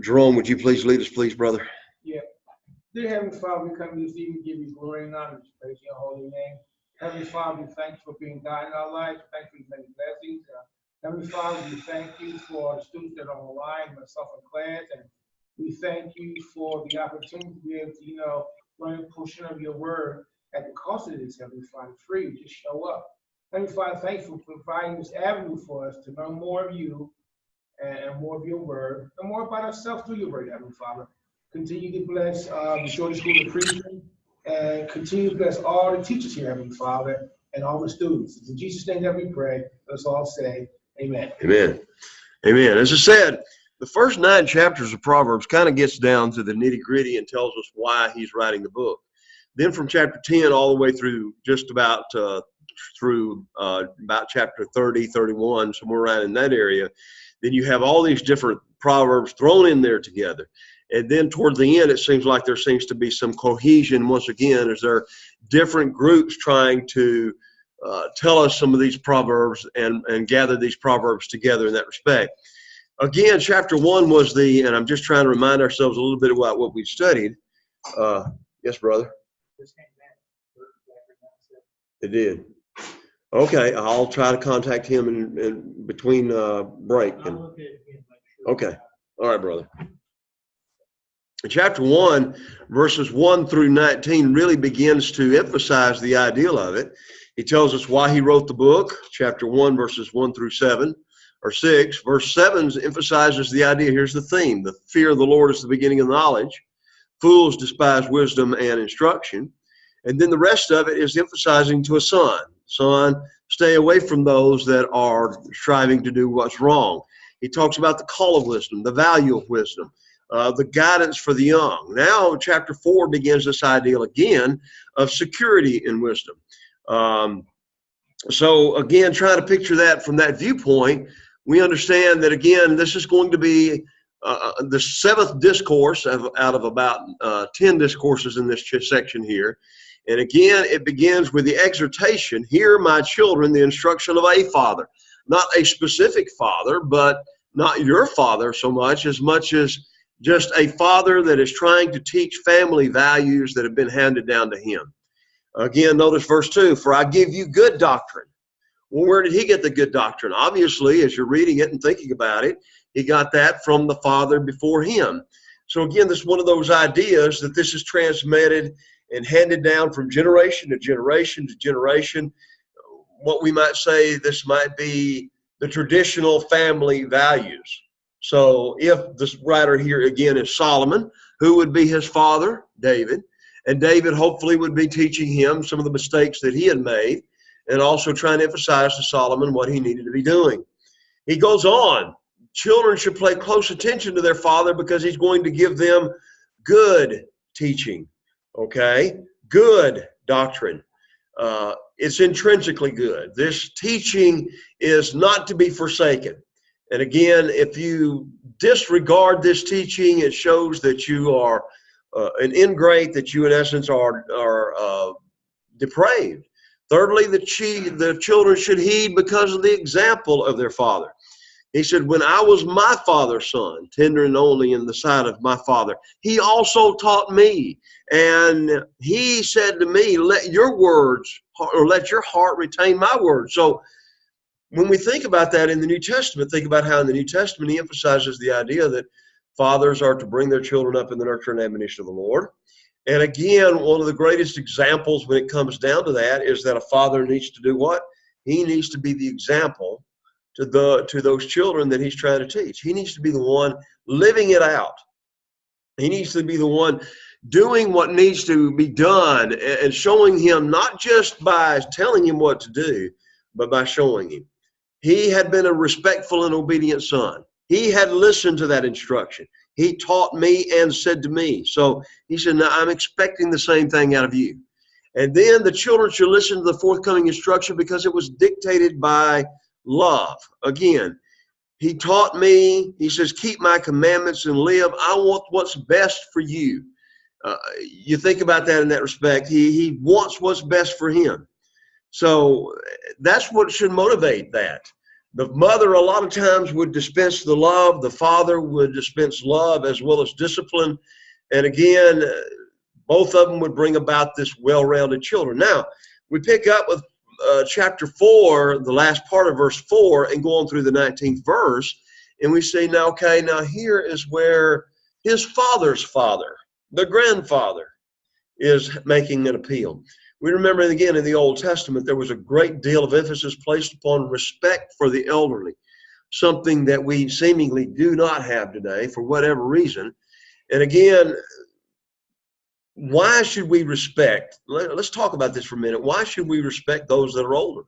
Jerome, would you please lead us, please, brother? Yeah. Dear Heavenly Father, we come this evening to give you glory and honor, praise your holy name. Heavenly Father, we thank you for being God in our lives. Thank you for many blessings. Heavenly Father, we thank you for the students that are on the line, myself in class, and we thank you for the opportunity to be able to, learn a portion of your word at the cost of this, Heavenly Father, free. Just show up. Heavenly Father, thank you for providing this avenue for us to learn more of you and more of your word, and more about ourselves through your word, Heavenly Father. Continue to bless the Shorter School of Preaching, and continue to bless all the teachers here, Heavenly Father, and all the students. In Jesus' name that we pray, let's all say amen. Amen. Amen. As I said, the first 9 chapters of Proverbs kind of gets down to the nitty-gritty and tells us why he's writing the book. Then from chapter 10 all the way through just about about chapter 30, 31, somewhere around in that area, then you have all these different proverbs thrown in there together. And then toward the end, it seems like there seems to be some cohesion once again, as there are different groups trying to tell us some of these proverbs and gather these proverbs together in that respect. Again, chapter 1 was and I'm just trying to remind ourselves a little bit about what we studied. Yes, brother? It did. Okay, I'll try to contact him in between break. Okay, all right, brother. Chapter 1, verses 1 through 19 really begins to emphasize the ideal of it. He tells us why he wrote the book. Chapter 1, verses 1 through 7 or 6. Verse 7 emphasizes the idea. Here's the theme. The fear of the Lord is the beginning of knowledge. Fools despise wisdom and instruction. And then the rest of it is emphasizing to a son. Son, stay away from those that are striving to do what's wrong. He talks about the call of wisdom, the value of wisdom, the guidance for the young. Now, chapter 4 begins this ideal again of security in wisdom. So again, trying to picture that from that viewpoint, we understand that, again, this is going to be the 7th discourse out of about 10 discourses in this section here. And again, it begins with the exhortation, hear my children, the instruction of a father. Not a specific father, but not your father so much as just a father that is trying to teach family values that have been handed down to him. Again, notice verse 2, for I give you good doctrine. Well, where did he get the good doctrine? Obviously, as you're reading it and thinking about it, he got that from the father before him. So again, this is one of those ideas that this is transmitted and handed down from generation to generation to generation. What we might say, this might be the traditional family values. So if this writer here again is Solomon, who would be his father? David. And David hopefully would be teaching him some of the mistakes that he had made and also trying to emphasize to Solomon what he needed to be doing. He goes on, children should pay close attention to their father because he's going to give them good teaching. Okay, good doctrine. It's intrinsically good. This teaching is not to be forsaken. And again, if you disregard this teaching, it shows that you are an ingrate, that you in essence are depraved. Thirdly, the children should heed because of the example of their father. He said, when I was my father's son, tender and only in the sight of my father, he also taught me. And he said to me, let your heart retain my words. So when we think about that in the New Testament, think about how in the New Testament he emphasizes the idea that fathers are to bring their children up in the nurture and admonition of the Lord. And again, one of the greatest examples when it comes down to that is that a father needs to do what? He needs to be the example to those children that he's trying to teach. He needs to be the one living it out. He needs to be the one doing what needs to be done and showing him, not just by telling him what to do, but by showing him. He had been a respectful and obedient son. He had listened to that instruction. He taught me and said to me. So he said, now I'm expecting the same thing out of you. And then the children should listen to the forthcoming instruction because it was dictated by love. Again, he taught me, he says, keep my commandments and live. I want what's best for you. You think about that in that respect. He wants what's best for him. So that's what should motivate that. The mother a lot of times would dispense the love. The father would dispense love as well as discipline. And again, both of them would bring about this well-rounded children. Now, we pick up with chapter 4, the last part of verse 4, and go on through the 19th verse. And we say, now, okay, now here is where his father's father, the grandfather, is making an appeal. We remember, again, in the Old Testament, there was a great deal of emphasis placed upon respect for the elderly, something that we seemingly do not have today for whatever reason. And again, why should we respect? Let's talk about this for a minute. Why should we respect those that are older?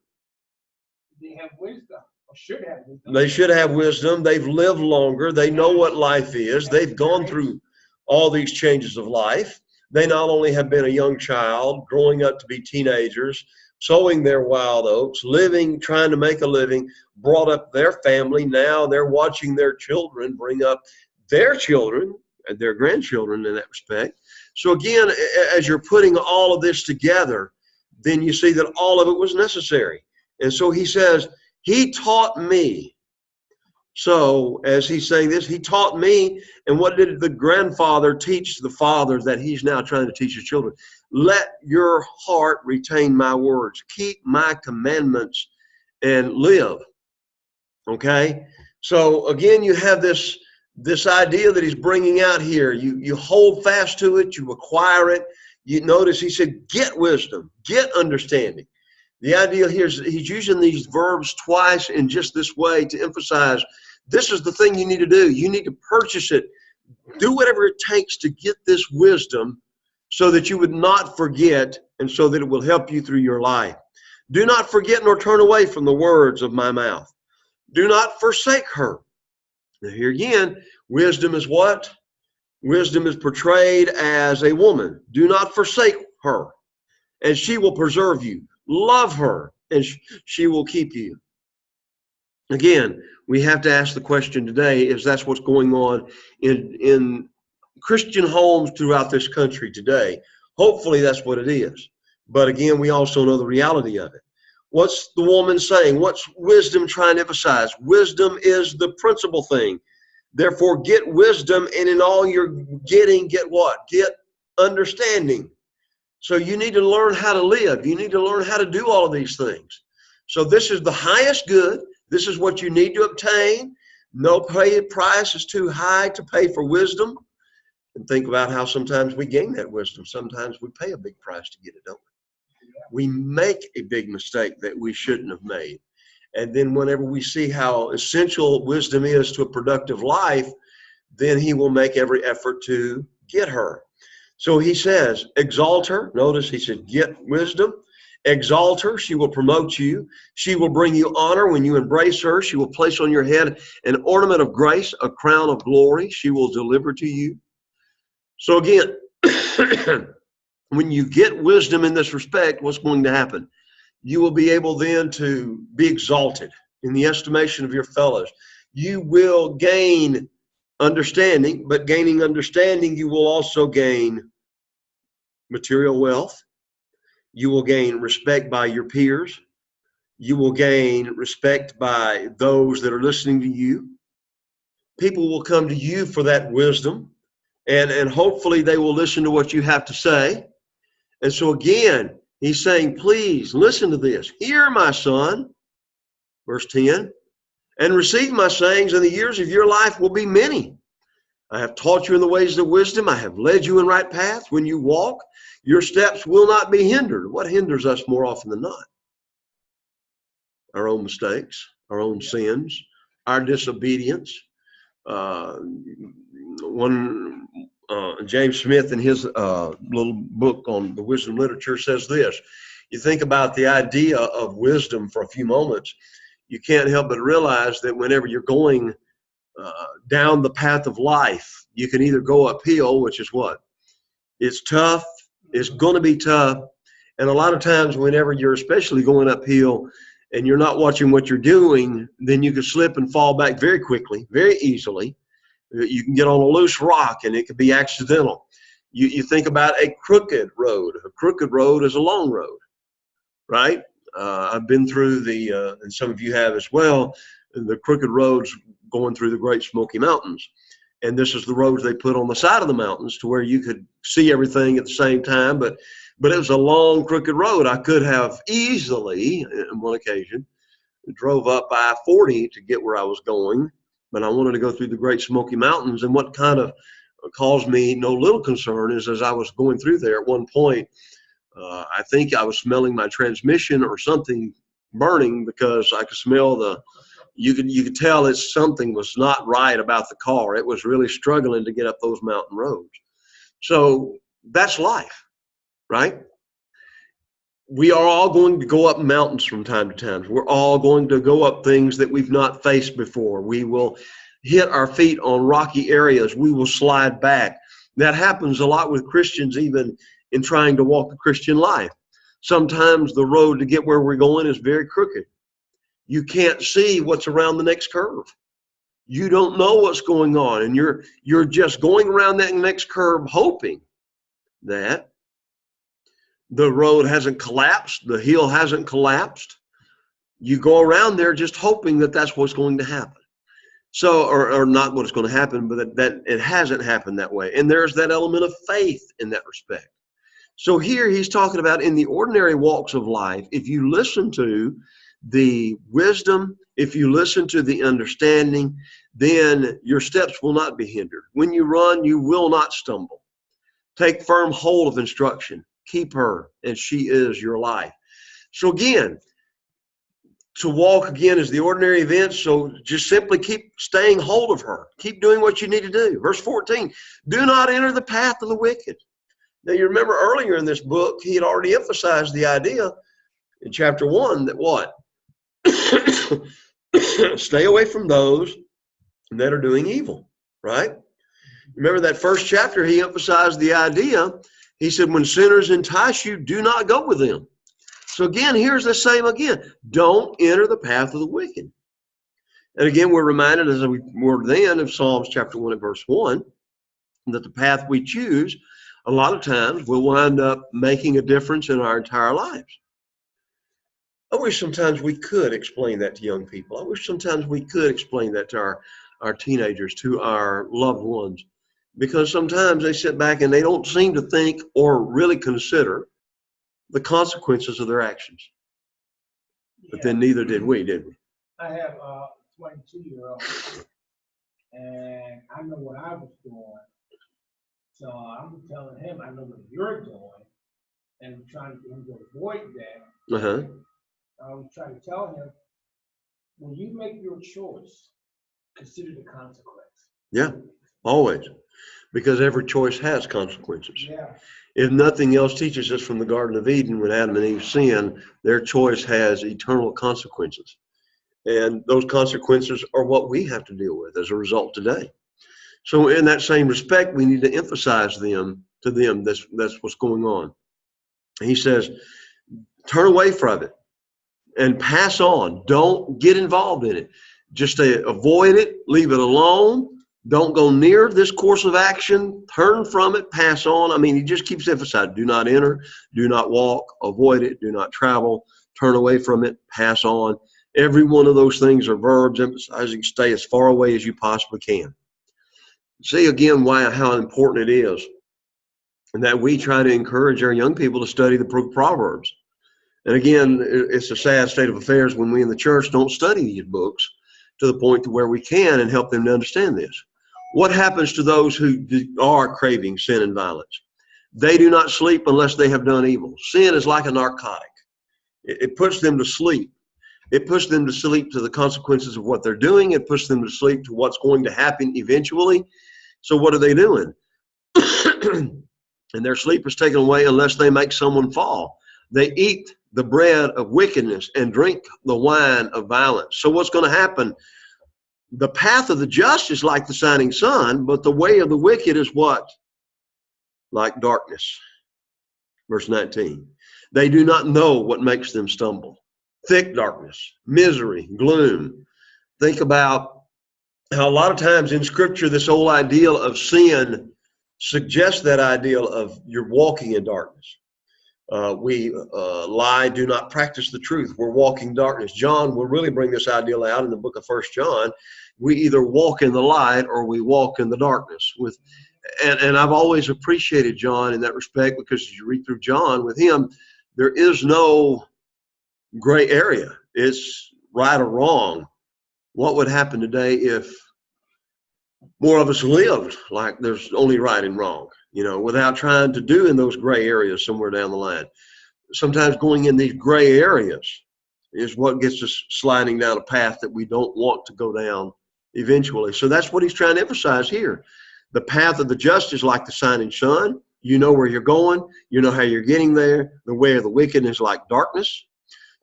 They have wisdom, or should have wisdom. They should have wisdom. They've lived longer. They know what life is. They've gone through all these changes of life. They not only have been a young child, growing up to be teenagers, sowing their wild oats, living, trying to make a living, brought up their family. Now they're watching their children bring up their children and their grandchildren in that respect. So again, as you're putting all of this together, then you see that all of it was necessary. And so he says, he taught me. So as he's saying this, he taught me. And what did the grandfather teach the father that he's now trying to teach his children? Let your heart retain my words. Keep my commandments and live. Okay? So again, you have this idea that he's bringing out here. You hold fast to it. You acquire it. You notice he said, get wisdom, get understanding. The idea here is he's using these verbs twice in just this way to emphasize this is the thing you need to do. You need to purchase it. Do whatever it takes to get this wisdom so that you would not forget and so that it will help you through your life. Do not forget nor turn away from the words of my mouth. Do not forsake her. Now here again, wisdom is what? Wisdom is portrayed as a woman. Do not forsake her, and she will preserve you. Love her, and she will keep you. Again, we have to ask the question today, is that's what's going on in Christian homes throughout this country today. Hopefully that's what it is. But again, we also know the reality of it. What's the woman saying? What's wisdom trying to emphasize? Wisdom is the principal thing. Therefore, get wisdom, and in all you're getting, get what? Get understanding. So you need to learn how to live. You need to learn how to do all of these things. So this is the highest good. This is what you need to obtain. No price is too high to pay for wisdom. And think about how sometimes we gain that wisdom. Sometimes we pay a big price to get it, don't we? We make a big mistake that we shouldn't have made. And then whenever we see how essential wisdom is to a productive life, then he will make every effort to get her. So he says, exalt her. Notice he said, get wisdom. Exalt her. She will promote you. She will bring you honor when you embrace her. She will place on your head an ornament of grace, a crown of glory. She will deliver to you. So again, when you get wisdom in this respect, what's going to happen? You will be able then to be exalted in the estimation of your fellows. You will gain understanding, but gaining understanding, you will also gain material wealth. You will gain respect by your peers. You will gain respect by those that are listening to you. People will come to you for that wisdom, and hopefully they will listen to what you have to say. And so again, he's saying, please listen to this. Hear, my son, verse 10, and receive my sayings, and the years of your life will be many. I have taught you in the ways of wisdom. I have led you in right paths. When you walk, your steps will not be hindered. What hinders us more often than not? Our own mistakes, our own sins, our disobedience. James Smith in his little book on the wisdom literature says this. You think about the idea of wisdom for a few moments, you can't help but realize that whenever you're going down the path of life, you can either go uphill, which is what? It's tough. It's going to be tough. And a lot of times whenever you're especially going uphill and you're not watching what you're doing, then you can slip and fall back very quickly, very easily. You can get on a loose rock and it could be accidental. You think about a crooked road. A crooked road is a long road, right? I've been through and some of you have as well, the crooked roads going through the Great Smoky Mountains. And this is the roads they put on the side of the mountains to where you could see everything at the same time. But it was a long, crooked road. I could have easily, on one occasion, drove up I-40 to get where I was going, but I wanted to go through the Great Smoky Mountains. And what kind of caused me no little concern is as I was going through there at one point, I think I was smelling my transmission or something burning, because I could smell you could tell that something was not right about the car. It was really struggling to get up those mountain roads. So that's life, right? We are all going to go up mountains from time to time. We're all going to go up things that we've not faced before. We will hit our feet on rocky areas. We will slide back. That happens a lot with Christians, even in trying to walk the Christian life. Sometimes the road to get where we're going is very crooked. You can't see what's around the next curve. You don't know what's going on, and you're just going around that next curve hoping that the road hasn't collapsed, the hill hasn't collapsed. You go around there just hoping that that's what's going to happen. So, or not what's going to happen, but that it hasn't happened that way. And there's that element of faith in that respect. So here he's talking about in the ordinary walks of life, if you listen to the wisdom, if you listen to the understanding, then your steps will not be hindered. When you run, you will not stumble. Take firm hold of instruction. Keep her, and she is your life. So again, to walk again is the ordinary event. So just simply keep staying hold of her. Keep doing what you need to do. Verse 14, do not enter the path of the wicked. Now you remember earlier in this book, he had already emphasized the idea in chapter 1 that what? Stay away from those that are doing evil, right? Remember that first chapter, he emphasized the idea. He said, when sinners entice you, do not go with them. So again, here's the same again. Don't enter the path of the wicked. And again, we're reminded, as we were then, of Psalms chapter 1 and verse 1, that the path we choose, a lot of times, will wind up making a difference in our entire lives. I wish sometimes we could explain that to young people. I wish sometimes we could explain that to our teenagers, to our loved ones. Because sometimes they sit back and they don't seem to think or really consider the consequences of their actions. But then neither did we, did we? I have a 22-year-old, and I know what I was doing. So I'm telling him, I know what you're doing, and I'm trying to get him to avoid that. Uh-huh. I was trying to tell him, when you make your choice, consider the consequence. Yeah, always. Because every choice has consequences. Yeah. If nothing else teaches us from the Garden of Eden, when Adam and Eve sinned, their choice has eternal consequences. And those consequences are what we have to deal with as a result today. So in that same respect, we need to emphasize to them, that's what's going on. He says, turn away from it and pass on. Don't get involved in it. Just avoid it, leave it alone. Don't go near this course of action. Turn from it, pass on. I mean, he just keeps emphasizing, do not enter, do not walk, avoid it, do not travel, turn away from it, pass on. Every one of those things are verbs emphasizing stay as far away as you possibly can. See again how important it is, and that we try to encourage our young people to study the Proverbs. And again, it's a sad state of affairs when we in the church don't study these books to the point to where we can and help them to understand this. What happens to those who are craving sin and violence? They do not sleep unless they have done evil. Sin is like a narcotic. It puts them to sleep. It puts them to sleep to the consequences of what they're doing. It puts them to sleep to what's going to happen eventually. So what are they doing? And their sleep is taken away unless they make someone fall. They eat the bread of wickedness and drink the wine of violence. So what's going to happen? The path of the just is like the shining sun, but the way of the wicked is what? Like darkness. Verse 19. They do not know what makes them stumble. Thick darkness, misery, gloom. Think about how a lot of times in Scripture this whole ideal of sin suggests that ideal of you're walking in darkness. We lie, do not practice the truth. We're walking darkness. John will really bring this ideal out in the book of 1 John. We either walk in the light or we walk in the darkness. And I've always appreciated John in that respect, because as you read through John with him, there is no gray area. It's right or wrong. What would happen today if more of us lived like there's only right and wrong, without trying to do in those gray areas somewhere down the line? Sometimes going in these gray areas is what gets us sliding down a path that we don't want to go down eventually. So that's what he's trying to emphasize here. The path of the just is like the shining sun. You know where you're going. You know how you're getting there. The way of the wicked is like darkness.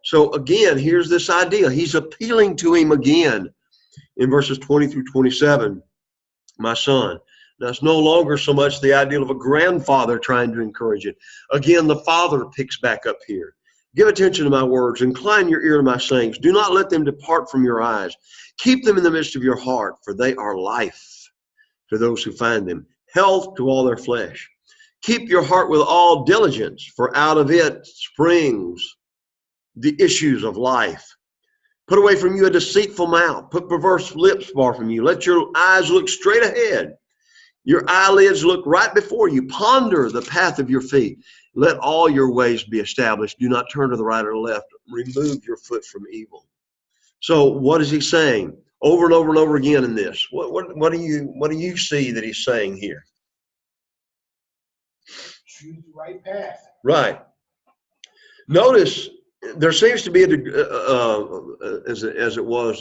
So again, here's this idea. He's appealing to him again in verses 20 through 27. My son. Now, it's no longer so much the ideal of a grandfather trying to encourage it. Again, the father picks back up here. Give attention to my words. Incline your ear to my sayings. Do not let them depart from your eyes. Keep them in the midst of your heart, for they are life to those who find them, health to all their flesh. Keep your heart with all diligence, for out of it springs the issues of life. Put away from you a deceitful mouth. Put perverse lips far from you. Let your eyes look straight ahead. Your eyelids look right before you. Ponder the path of your feet. Let all your ways be established. Do not turn to the right or the left. Remove your foot from evil. So what is he saying over and over and over again in this? What do you see that he's saying here? Choose the right path. Right. Notice there seems to be there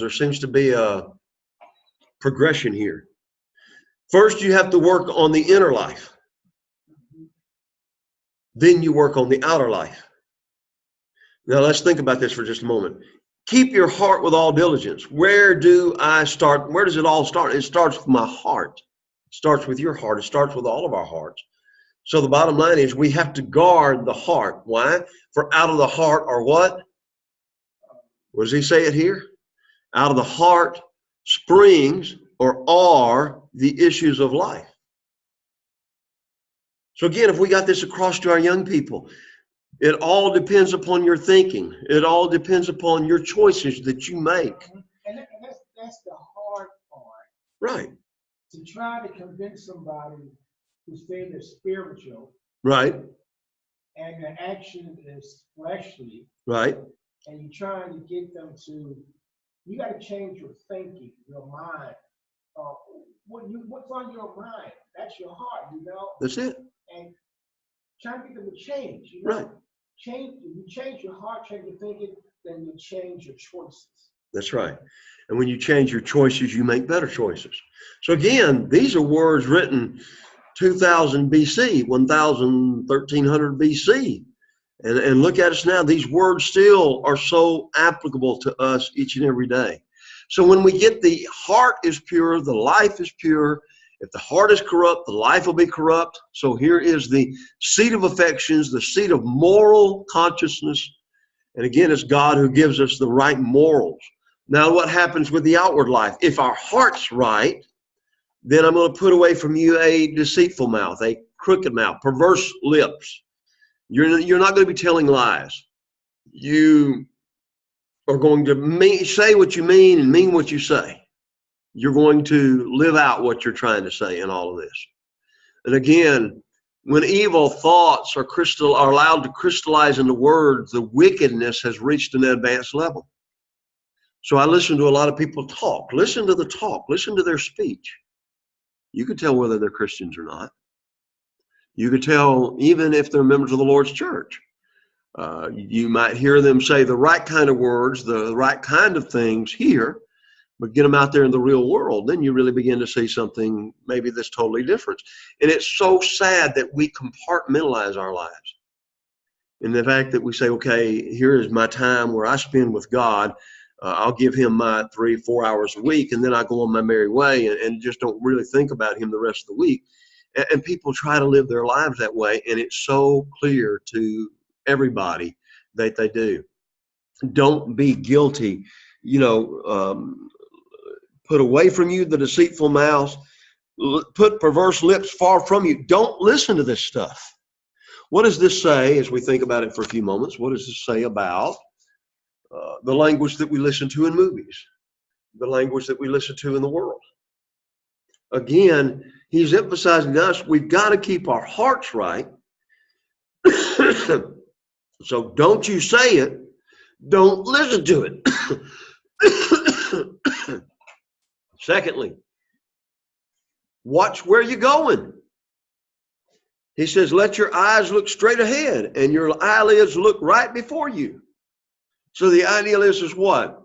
seems to be a progression here. First, you have to work on the inner life. Then you work on the outer life. Now, let's think about this for just a moment. Keep your heart with all diligence. Where do I start? Where does it all start? It starts with my heart. It starts with your heart. It starts with all of our hearts. So the bottom line is we have to guard the heart. Why? For out of the heart are what? What does he say it here? Out of the heart springs or are the issues of life. So again, if we got this across to our young people, it all depends upon your thinking. It all depends upon your choices that you make. And that's the hard part. Right. To try to convince somebody who say they're spiritual. Right. And their action is fleshly. Right. And you're trying to get them to, you got to change your thinking, your mind. What's on your mind? That's your heart, That's it. And trying to get them to change, Right. Change. If you change your heart, change your thinking, then you change your choices. That's right. And when you change your choices, you make better choices. So again, these are words written 2000 BC, 1300 BC. And look at us now. These words still are so applicable to us each and every day. So when we get the heart is pure, the life is pure. If the heart is corrupt, the life will be corrupt. So here is the seat of affections, the seat of moral consciousness. And again, it's God who gives us the right morals. Now, what happens with the outward life? If our heart's right, then I'm going to put away from you a deceitful mouth, a crooked mouth, perverse lips. You're not going to be telling lies. You are going to say what you mean and mean what you say. You're going to live out what you're trying to say in all of this. And again, when evil thoughts are allowed to crystallize into words, the wickedness has reached an advanced level. So I listen to a lot of people talk. Listen to the talk. Listen to their speech. You can tell whether they're Christians or not. You could tell even if they're members of the Lord's church. You might hear them say the right kind of words, the right kind of things here, but get them out there in the real world. Then you really begin to see something maybe that's totally different. And it's so sad that we compartmentalize our lives. In the fact that we say, okay, here is my time where I spend with God. I'll give him my 3-4 hours a week, and then I go on my merry way and just don't really think about him the rest of the week. And people try to live their lives that way, and it's so clear to everybody that they do. Don't be guilty. Put away from you the deceitful mouth. Put perverse lips far from you. Don't listen to this stuff. What does this say as we think about it for a few moments? What does this say about the language that we listen to in movies, the language that we listen to in the world? Again, he's emphasizing to us, we've got to keep our hearts right. So don't you say it. Don't listen to it. Secondly, watch where you're going. He says, let your eyes look straight ahead and your eyelids look right before you. So the ideal is what?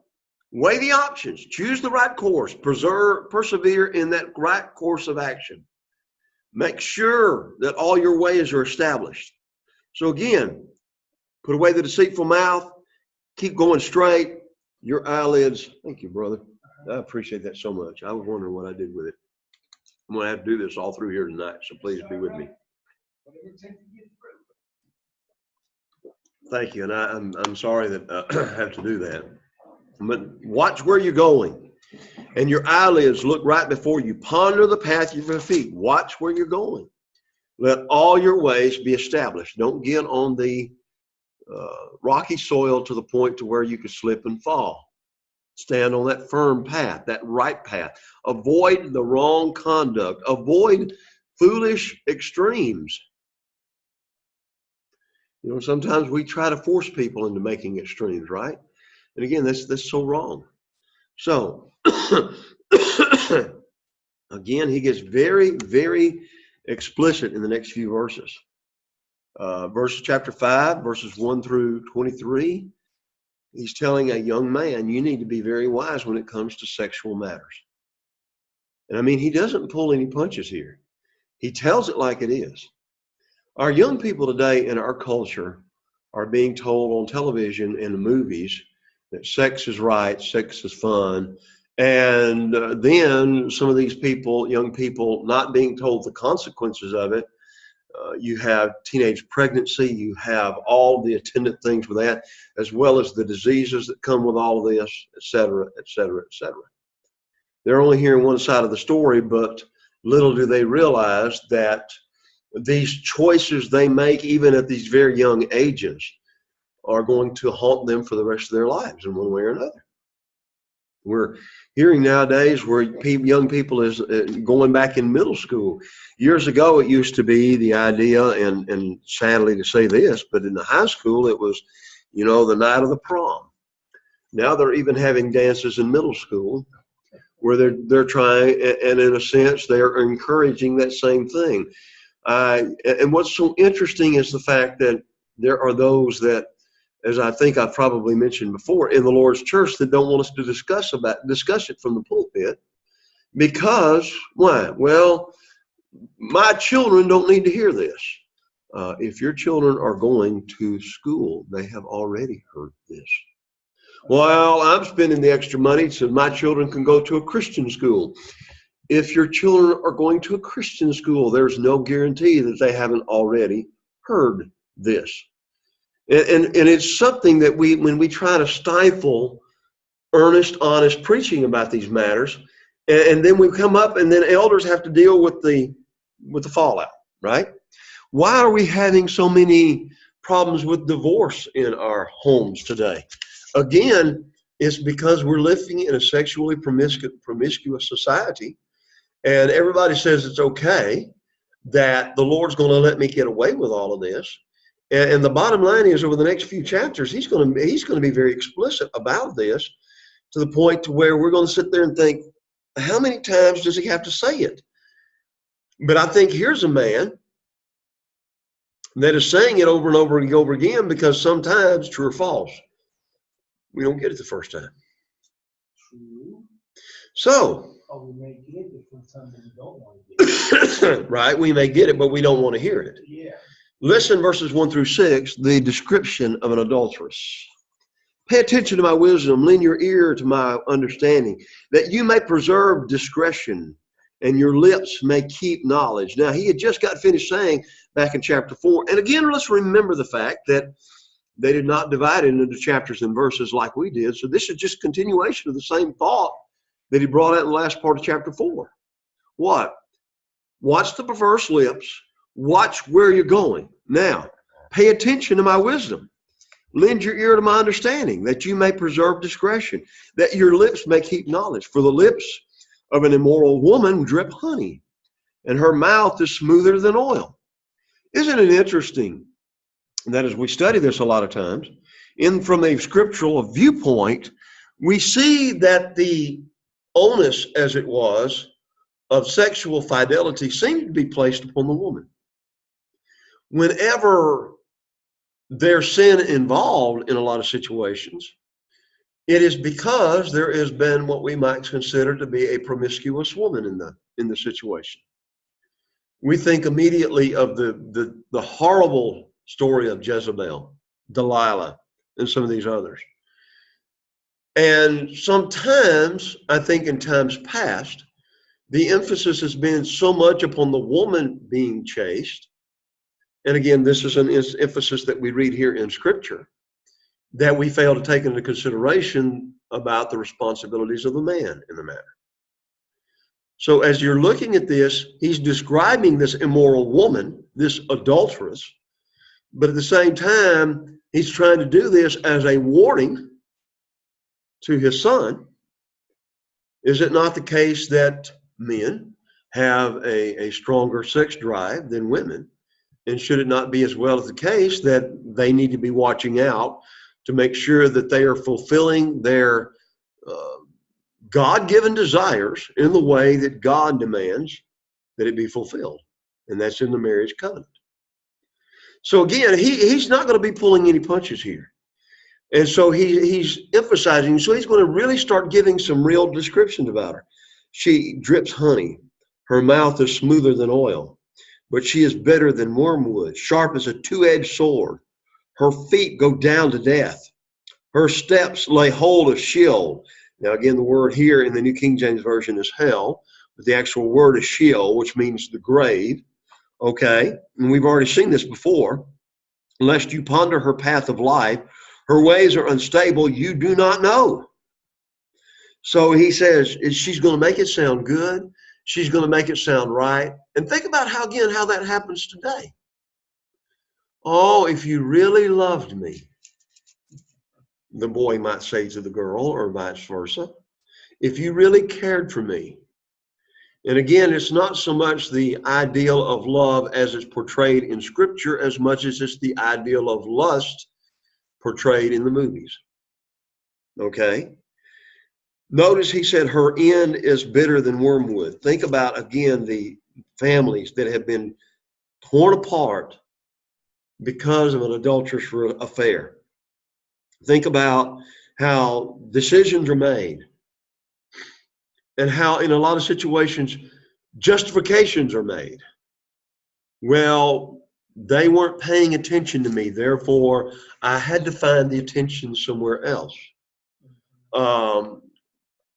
Weigh the options, choose the right course, persevere in that right course of action. Make sure that all your ways are established. So again, put away the deceitful mouth, keep going straight, your eyelids. Thank you, brother. I appreciate that so much. I was wondering what I did with it. I'm going to have to do this all through here tonight, so please be with me. Thank you, and I'm sorry that I have to do that. But watch where you're going, and your eyelids look right before you. Ponder the path of your feet. Watch where you're going. Let all your ways be established. Don't get on the rocky soil to the point to where you could slip and fall. Stand on that firm path, that right path. Avoid the wrong conduct. Avoid foolish extremes. You know, sometimes we try to force people into making extremes, right? And again, that's so wrong. So, again, he gets very, very explicit in the next few verses. Chapter 5, verses 1 through 23, he's telling a young man, you need to be very wise when it comes to sexual matters. And I mean, he doesn't pull any punches here. He tells it like it is. Our young people today in our culture are being told on television and movies that sex is right, sex is fun. And then some of these people, young people, not being told the consequences of it. You have teenage pregnancy, you have all the attendant things with that, as well as the diseases that come with all of this, et cetera, et cetera, et cetera. They're only hearing one side of the story, but little do they realize that these choices they make, even at these very young ages, are going to haunt them for the rest of their lives in one way or another. We're hearing nowadays where young people is going back in middle school. Years ago, it used to be the idea, and sadly to say this, but in the high school, it was, you know, the night of the prom. Now they're even having dances in middle school where they're trying, and in a sense, they're encouraging that same thing. And what's so interesting is the fact that there are those that, as I think I've probably mentioned before, in the Lord's church that don't want us to discuss it from the pulpit. Because, why? Well, my children don't need to hear this. If your children are going to school, they have already heard this. Well, I'm spending the extra money so my children can go to a Christian school. If your children are going to a Christian school, there's no guarantee that they haven't already heard this. And it's something that when we try to stifle earnest, honest preaching about these matters, and then we come up and then elders have to deal with the fallout, right? Why are we having so many problems with divorce in our homes today? Again, it's because we're living in a sexually promiscuous society, and everybody says it's okay, that the Lord's going to let me get away with all of this. And the bottom line is, over the next few chapters, he's going to be very explicit about this, to the point to where we're going to sit there and think, how many times does he have to say it? But I think here's a man that is saying it over and over and over again, because sometimes, true or false, we don't get it the first time. True. So, we may get it from something we don't want to get it. Right, we may get it, but we don't want to hear it. Yeah. Listen, verses 1 through 6, the description of an adulteress. Pay attention to my wisdom, lend your ear to my understanding, that you may preserve discretion and your lips may keep knowledge. Now, he had just got finished saying back in chapter 4, and again, let's remember the fact that they did not divide it into chapters and verses like we did, so this is just continuation of the same thought that he brought out in the last part of chapter 4. What? Watch the perverse lips. watch where you're going. Now, pay attention to my wisdom. Lend your ear to my understanding, that you may preserve discretion, that your lips may keep knowledge. For the lips of an immoral woman drip honey, and her mouth is smoother than oil. Isn't it interesting that as we study this a lot of times, from a scriptural viewpoint, we see that the onus, as it was, of sexual fidelity seemed to be placed upon the woman. Whenever there's sin involved in a lot of situations, it is because there has been what we might consider to be a promiscuous woman in the situation. We think immediately of the horrible story of Jezebel, Delilah, and some of these others. And sometimes, I think in times past, the emphasis has been so much upon the woman being chaste. And again, this is an emphasis that we read here in Scripture, that we fail to take into consideration about the responsibilities of the man in the matter. So as you're looking at this, he's describing this immoral woman, this adulteress, but at the same time, he's trying to do this as a warning to his son. Is it not the case that men have a stronger sex drive than women? And should it not be as well as the case that they need to be watching out to make sure that they are fulfilling their God-given desires in the way that God demands that it be fulfilled? And that's in the marriage covenant. So again, he's not going to be pulling any punches here. And so he's emphasizing, so he's going to really start giving some real descriptions about her. She drips honey. Her mouth is smoother than oil, but she is better than wormwood, sharp as a two-edged sword. Her feet go down to death. Her steps lay hold of Sheol. Now, again, the word here in the New King James Version is hell, but the actual word is Sheol, which means the grave. Okay, and we've already seen this before. Lest you ponder her path of life, her ways are unstable, you do not know. So he says she's going to make it sound good. She's going to make it sound right. And think about how that happens today. Oh, if you really loved me, the boy might say to the girl, or vice versa. If you really cared for me. And again, it's not so much the ideal of love as it's portrayed in Scripture as much as it's the ideal of lust portrayed in the movies. Okay? Notice he said her end is bitter than wormwood. Think about, again, the families that have been torn apart because of an adulterous affair. Think about how decisions are made and how in a lot of situations justifications are made. Well, they weren't paying attention to me, therefore I had to find the attention somewhere else.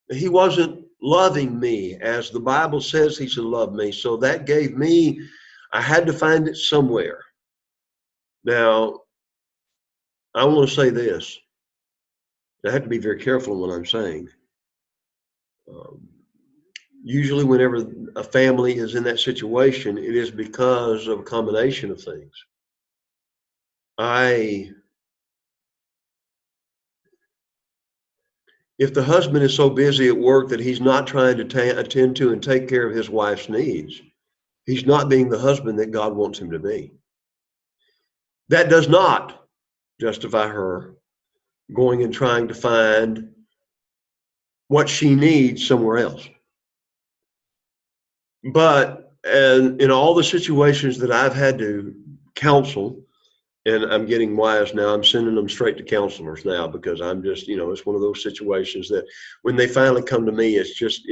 He wasn't loving me as the Bible says he should love me, so that gave me, I had to find it somewhere. Now, I want to say this. I have to be very careful in what I'm saying. Usually whenever a family is in that situation, it is because of a combination of things. If the husband is so busy at work that he's not trying to attend to and take care of his wife's needs, he's not being the husband that God wants him to be. That does not justify her going and trying to find what she needs somewhere else. But in all the situations that I've had to counsel, and I'm getting wise now, I'm sending them straight to counselors now because I'm just, it's one of those situations that when they finally come to me, it's just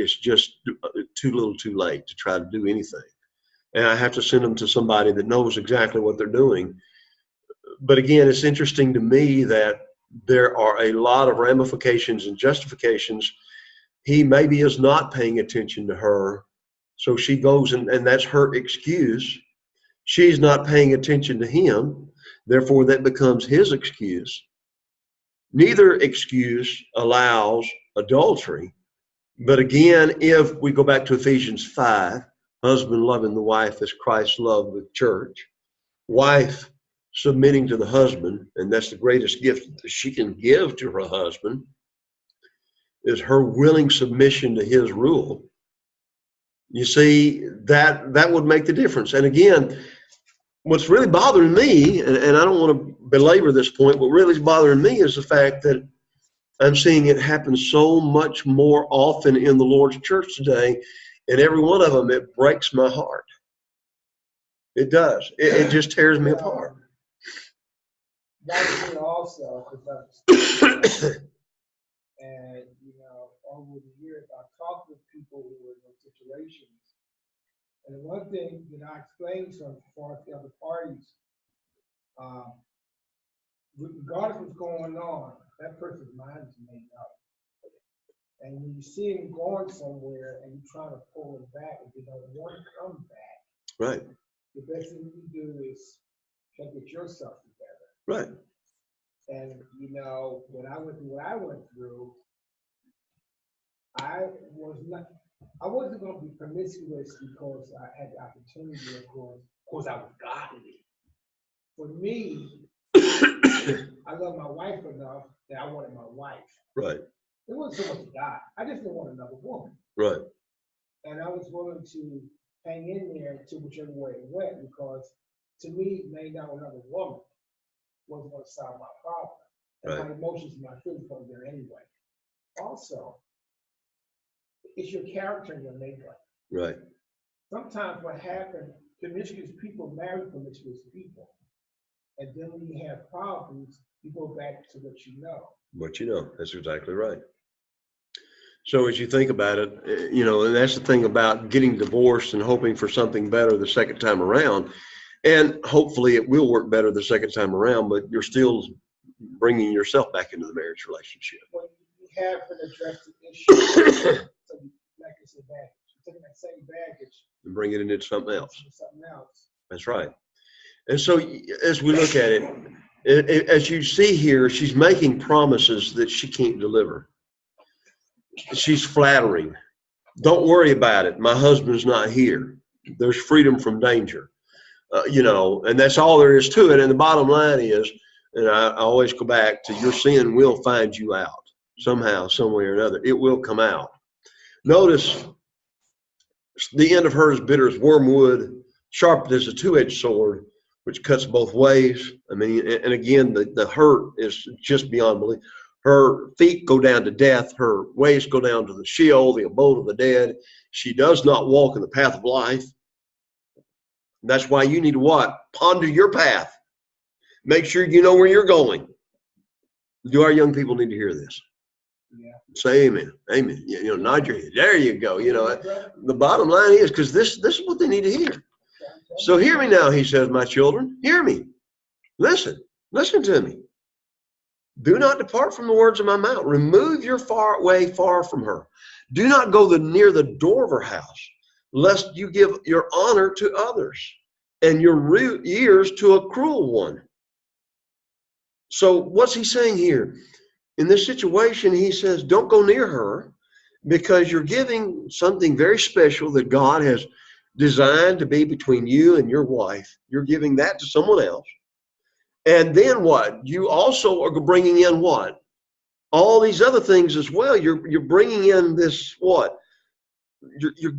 too little too late to try to do anything. And I have to send them to somebody that knows exactly what they're doing. But again, it's interesting to me that there are a lot of ramifications and justifications. He maybe is not paying attention to her. So she goes and that's her excuse. She's not paying attention to him. Therefore, that becomes his excuse. Neither excuse allows adultery. But again, if we go back to Ephesians 5, husband loving the wife as Christ loved the church, wife submitting to the husband, and that's the greatest gift that she can give to her husband, is her willing submission to his rule. You see, that would make the difference. And again, what's really bothering me, and I don't want to belabor this point, what really is bothering me is the fact that I'm seeing it happen so much more often in the Lord's church today, and every one of them, it breaks my heart. It does. It just tears me apart. That's me also, because and over the years I've talked with people who were in those situations, and the one thing that I explained to them as far as the other parties, regardless of what's going on, that person's mind is made up. And when you see him going somewhere and you're trying to pull him back and you don't want to come back, right, the best thing you do is check it yourself together. Right. And when I went through what I went through, I wasn't going to be promiscuous because I had the opportunity, of course I was godly. For me, I love my wife enough that I wanted my wife. Right. It wasn't so much God. I just didn't want another woman. Right. And I was willing to hang in there to whichever way it went, because to me, laying down with another woman wasn't going to solve my problem. And right. My emotions and my feelings weren't there anyway. Also, it's your character and your makeup. Right. Sometimes what happens, promiscuous people marry promiscuous people. And then when you have problems, you go back to what you know. What you know, that's exactly right. So as you think about it, and that's the thing about getting divorced and hoping for something better the second time around. And hopefully it will work better the second time around, but you're still bringing yourself back into the marriage relationship. Well, you haven't addressed the issue. So like I said, you're taking that same baggage and bring it into something else. Something else. That's right. And so as we look at it, as you see here, she's making promises that she can't deliver. She's flattering. Don't worry about it. My husband's not here. There's freedom from danger. And that's all there is to it. And the bottom line is, and I always go back to, your sin will find you out somehow, some way or another. It will come out. Notice the end of her is bitter as wormwood, sharp as a two-edged sword, which cuts both ways. I mean, and again, the hurt is just beyond belief. Her feet go down to death. Her ways go down to the Sheol, the abode of the dead. She does not walk in the path of life. That's why you need to what? Ponder your path. Make sure you know where you're going. Do our young people need to hear this? Yeah. Say amen. Amen. Nod your head. There you go. The bottom line is, because this is what they need to hear. So hear me now, he says, my children, hear me. Listen to me. Do not depart from the words of my mouth. Remove your way far from her. Do not go near the door of her house, lest you give your honor to others and your ears to a cruel one. So what's he saying here? In this situation, he says, don't go near her, because you're giving something very special that God has designed to be between you and your wife. You're giving that to someone else. And then what? You also are bringing in what? All these other things as well. You're bringing in this what? You're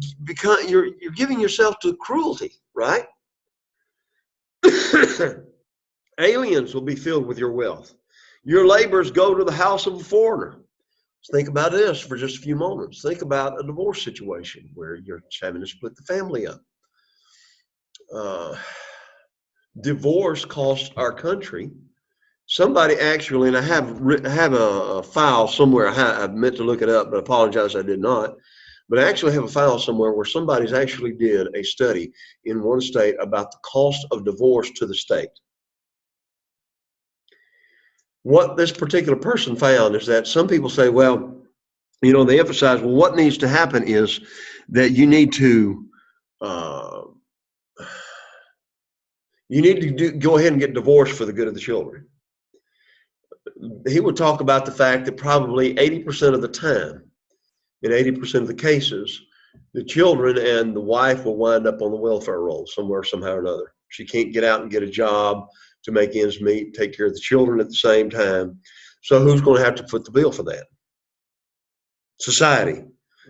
giving yourself to cruelty, right? Aliens will be filled with your wealth. Your labors go to the house of a foreigner. Think about this for just a few moments. Think about a divorce situation where you're having to split the family up. Divorce costs our country. Somebody actually, and I have a file somewhere. I meant to look it up, but I apologize I did not. But I actually have a file somewhere where somebody's actually did a study in one state about the cost of divorce to the state. What this particular person found is that some people say, well, they emphasize, well, what needs to happen is that you need to go ahead and get divorced for the good of the children. He would talk about the fact that probably 80% of the time, in 80% of the cases, the children, and the wife will wind up on the welfare roll somewhere, somehow or another. She can't get out and get a job to make ends meet, take care of the children at the same time. So who's going to have to foot the bill for that? Society.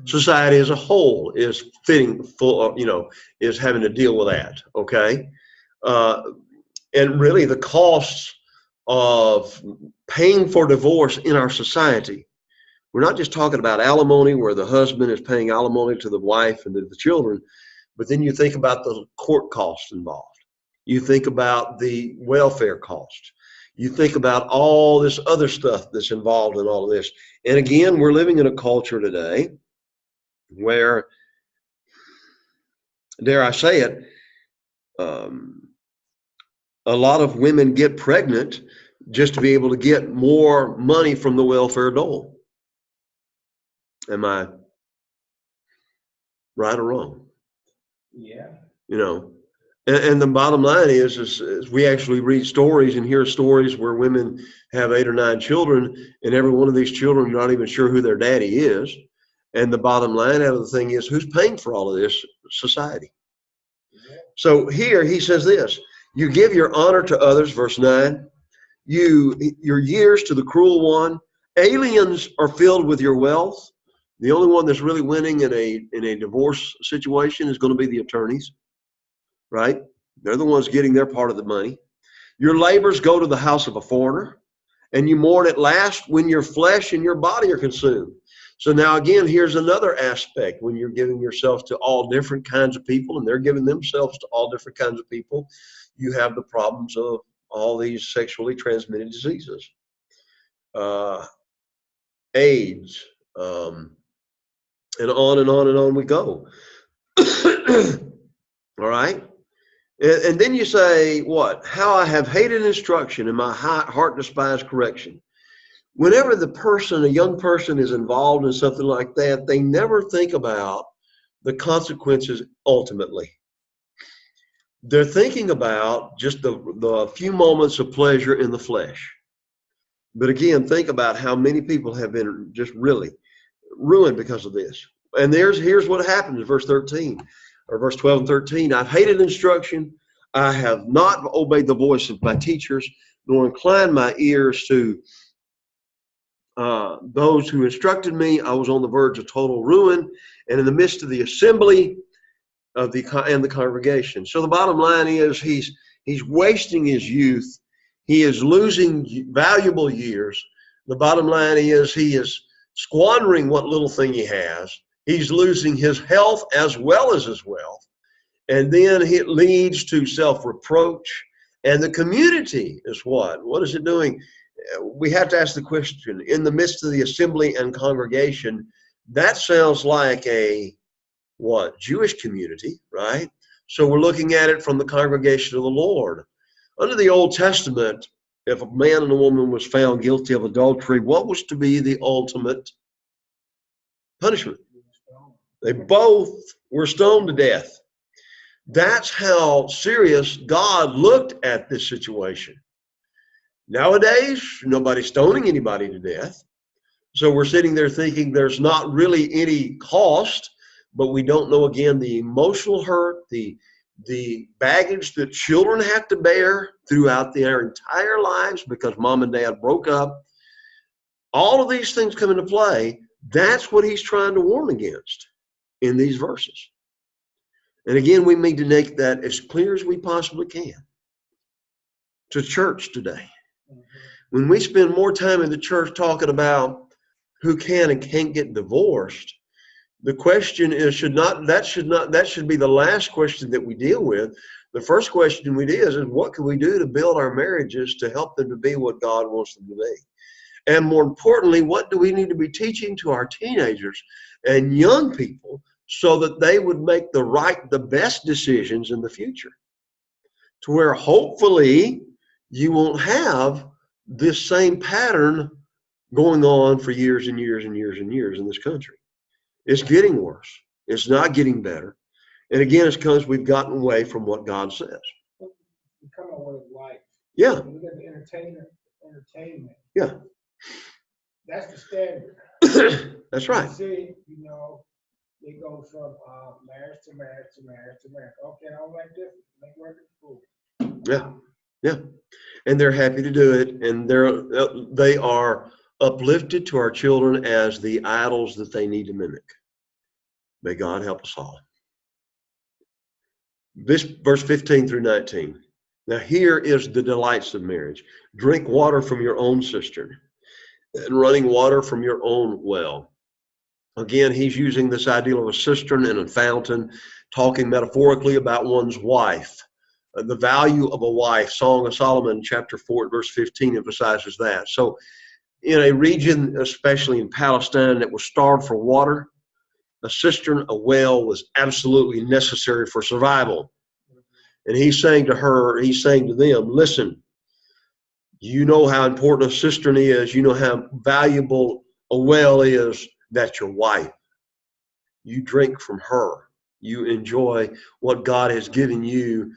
Society as a whole is is having to deal with that. Okay. And really the costs of paying for divorce in our society. We're not just talking about alimony, where the husband is paying alimony to the wife and to the children, but then you think about the court costs involved. You think about the welfare costs. You think about all this other stuff that's involved in all of this. And again, we're living in a culture today where, dare I say it, a lot of women get pregnant just to be able to get more money from the welfare dole. Am I right or wrong? Yeah. And the bottom line is we actually read stories and hear stories where women have 8 or 9 children, and every one of these children are not even sure who their daddy is. And the bottom line out of the thing is, who's paying for all of this? Society. Yeah. So here he says this: you give your honor to others, verse 9, your years to the cruel one. Aliens are filled with your wealth. The only one that's really winning in a divorce situation is going to be the attorneys. Right? They're the ones getting their part of the money. Your labors go to the house of a foreigner, and you mourn at last when your flesh and your body are consumed. So now again, here's another aspect. When you're giving yourself to all different kinds of people, and they're giving themselves to all different kinds of people, you have the problems of all these sexually transmitted diseases, AIDS, and on and on and on we go. All right? And then you say, what? How I have hated instruction and my heart despised correction. Whenever a young person is involved in something like that, they never think about the consequences ultimately. They're thinking about just the few moments of pleasure in the flesh. But again, think about how many people have been just really ruined because of this. And here's what happens in verse 13. Or verse 12 and 13, I've hated instruction. I have not obeyed the voice of my teachers, nor inclined my ears to those who instructed me. I was on the verge of total ruin, and in the midst of the assembly and the congregation. So the bottom line is he's wasting his youth. He is losing valuable years. The bottom line is he is squandering what little thing he has. He's losing his health as well as his wealth. And then it leads to self-reproach. And the community is what? What is it doing? We have to ask the question, in the midst of the assembly and congregation, that sounds like a what? Jewish community, right? So we're looking at it from the congregation of the Lord. Under the Old Testament, if a man and a woman was found guilty of adultery, what was to be the ultimate punishment? They both were stoned to death. That's how serious God looked at this situation. Nowadays, nobody's stoning anybody to death. So we're sitting there thinking there's not really any cost, but we don't know, again, the emotional hurt, the baggage that children have to bear throughout their entire lives because mom and dad broke up. All of these things come into play. That's what he's trying to warn against in these verses. And again, we need to make that as clear as we possibly can to church today. When we spend more time in the church talking about who can and can't get divorced, the question is that should be the last question that we deal with. The first question we do is what can we do to build our marriages to help them to be what God wants them to be? And more importantly, what do we need to be teaching to our teenagers and young people so that they would make the best decisions in the future, to where hopefully you won't have this same pattern going on for years and years and years and years in this country. It's getting worse. It's not getting better. And again, it's because we've gotten away from what God says. Come on with life. Yeah. We got the entertainment. Yeah. That's the standard. That's right. You see, They go from marriage to marriage to marriage to marriage. Okay, I don't like this. Make work is cool. Yeah, yeah. And they're happy to do it, and they are uplifted to our children as the idols that they need to mimic. May God help us all. This verse 15 through 19. Now here is the delights of marriage. Drink water from your own cistern, and running water from your own well. Again, he's using this idea of a cistern and a fountain, talking metaphorically about one's wife. The value of a wife. Song of Solomon, chapter 4, verse 15, emphasizes that. So in a region, especially in Palestine, that was starved for water, a cistern, a well, was absolutely necessary for survival. And he's saying to them, listen, you know how important a cistern is. You know how valuable a well is. That's your wife. You drink from her. You enjoy what God has given you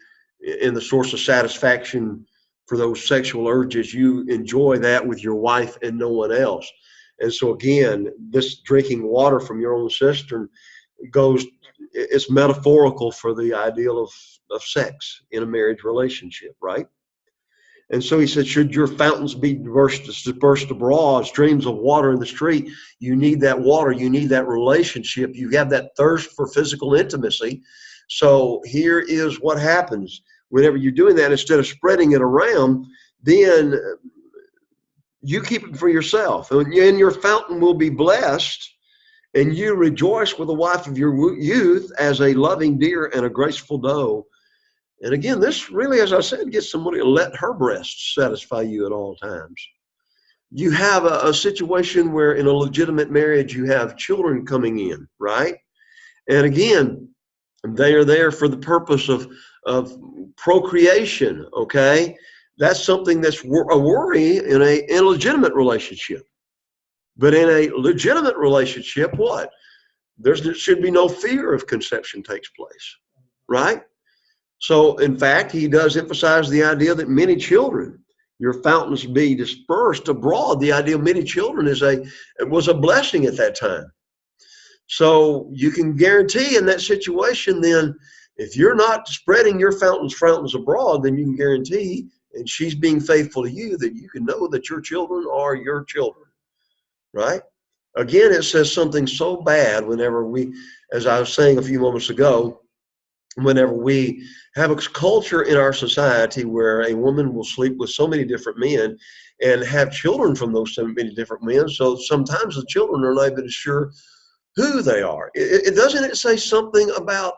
in the source of satisfaction for those sexual urges. You enjoy that with your wife and no one else. And so again, this drinking water from your own cistern it's metaphorical for the ideal of sex in a marriage relationship, right? And so he said, should your fountains be dispersed abroad, streams of water in the street, you need that water, you need that relationship, you have that thirst for physical intimacy. So here is what happens. Whenever you're doing that, instead of spreading it around, then you keep it for yourself. And your fountain will be blessed, and you rejoice with the wife of your youth as a loving deer and a graceful doe. And again, this really, as I said, gets somebody to let her breasts satisfy you at all times. You have a situation where in a legitimate marriage, you have children coming in, right? And again, they are there for the purpose of procreation, okay? That's something that's a worry in a illegitimate relationship. But in a legitimate relationship, what? There should be no fear if conception takes place, right? So, in fact, he does emphasize the idea that many children, your fountains be dispersed abroad. The idea of many children was a blessing at that time. So you can guarantee in that situation, then, if you're not spreading your fountains abroad, then you can guarantee, and she's being faithful to you, that you can know that your children are your children, right? Again, it says something so bad whenever as I was saying a few moments ago, whenever we have a culture in our society where a woman will sleep with so many different men and have children from those so many different men, so sometimes the children are not even sure who they are. Doesn't it say something about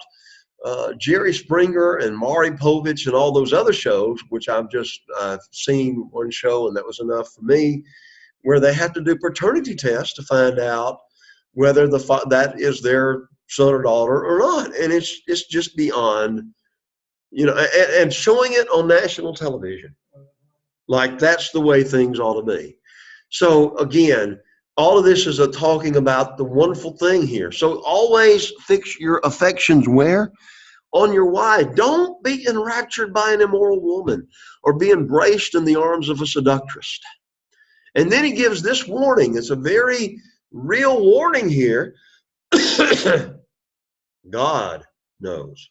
Jerry Springer and Maury Povich and all those other shows, which I've seen one show and that was enough for me, where they have to do paternity tests to find out whether that is their son or daughter or not. And it's just beyond, and showing it on national television. Like that's the way things ought to be. So again, all of this is talking about the wonderful thing here. So always fix your affections where? On your wife. Don't be enraptured by an immoral woman or be embraced in the arms of a seductress. And then he gives this warning. It's a very real warning here. God knows.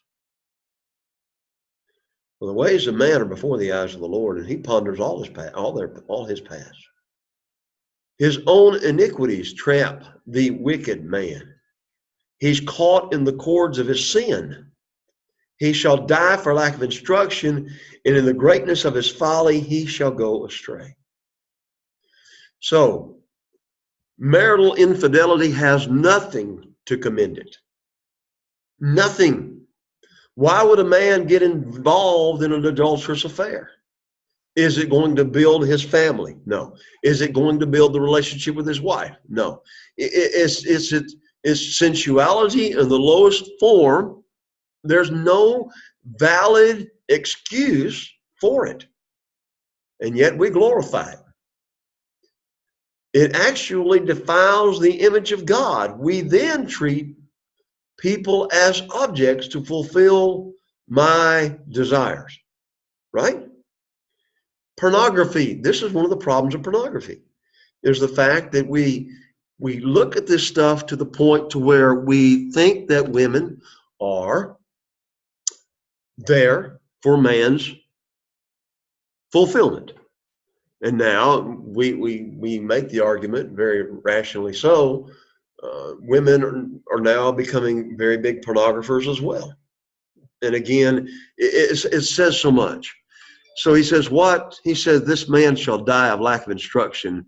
Well, the ways of man are before the eyes of the Lord, and he ponders all his paths. His own iniquities trap the wicked man. He's caught in the cords of his sin. He shall die for lack of instruction, and in the greatness of his folly he shall go astray. So, marital infidelity has nothing to commend it. Nothing. Why would a man get involved in an adulterous affair? Is it going to build his family? No. Is it going to build the relationship with his wife? No. It's sensuality in the lowest form. There's no valid excuse for it. And yet we glorify it. It actually defiles the image of God. We then treat people as objects to fulfill my desires, right? Pornography. This is one of the problems of pornography, is the fact that we we look at this stuff to the point to where we think that women are there for man's fulfillment. And now we make the argument, very rationally so, women are now becoming very big pornographers as well. And again, it says so much. So he says, what? He says, this man shall die of lack of instruction,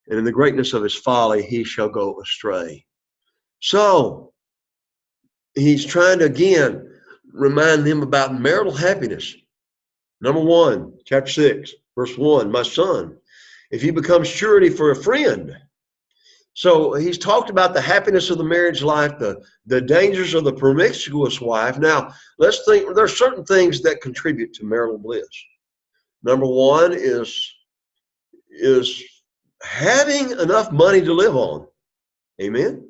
and in the greatness of his folly he shall go astray. So he's trying to, again, remind them about marital happiness. Number 1, chapter 6, verse 1, my son, if you become surety for a friend. So he's talked about the happiness of the marriage life, the dangers of the promiscuous wife. Now, let's think, there's certain things that contribute to marital bliss. Number 1 is having enough money to live on. Amen?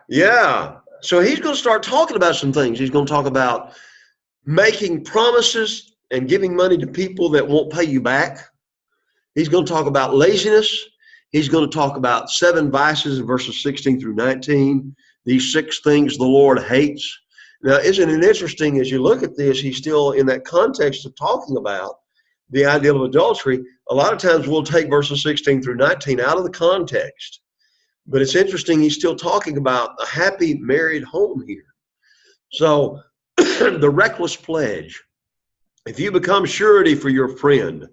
Yeah. So he's going to start talking about some things. He's going to talk about making promises and giving money to people that won't pay you back. He's going to talk about laziness. He's going to talk about 7 vices in verses 16 through 19. These 6 things the Lord hates. Now, isn't it interesting as you look at this, he's still in that context of talking about the idea of adultery. A lot of times we'll take verses 16 through 19 out of the context. But it's interesting, he's still talking about a happy married home here. So the reckless pledge. If you become surety for your friend,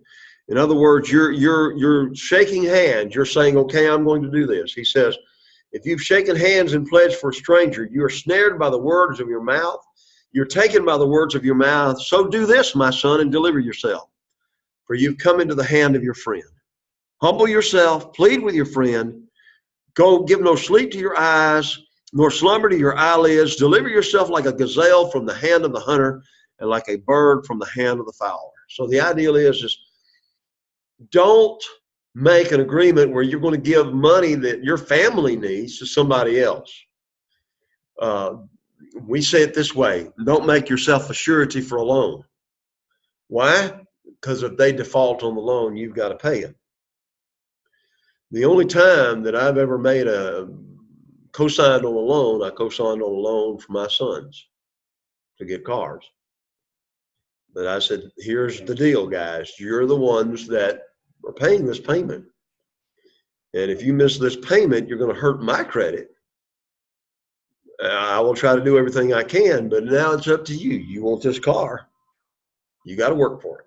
in other words, you're shaking hands, you're saying, okay, I'm going to do this. He says, if you've shaken hands and pledged for a stranger, you are snared by the words of your mouth. You're taken by the words of your mouth. So do this, my son, and deliver yourself, for you've come into the hand of your friend. Humble yourself, plead with your friend. Go, give no sleep to your eyes, nor slumber to your eyelids. Deliver yourself like a gazelle from the hand of the hunter, and like a bird from the hand of the fowler. So the ideal is don't make an agreement where you're going to give money that your family needs to somebody else. We say it this way: don't make yourself a surety for a loan. Why? Because if they default on the loan, you've got to pay it. The only time that I've ever made a co-signed on a loan, I co-signed on a loan for my sons to get cars. But I said, here's the deal, guys. You're the ones that are paying this payment. And if you miss this payment, you're going to hurt my credit. I will try to do everything I can, but now it's up to you. You want this car, you got to work for it.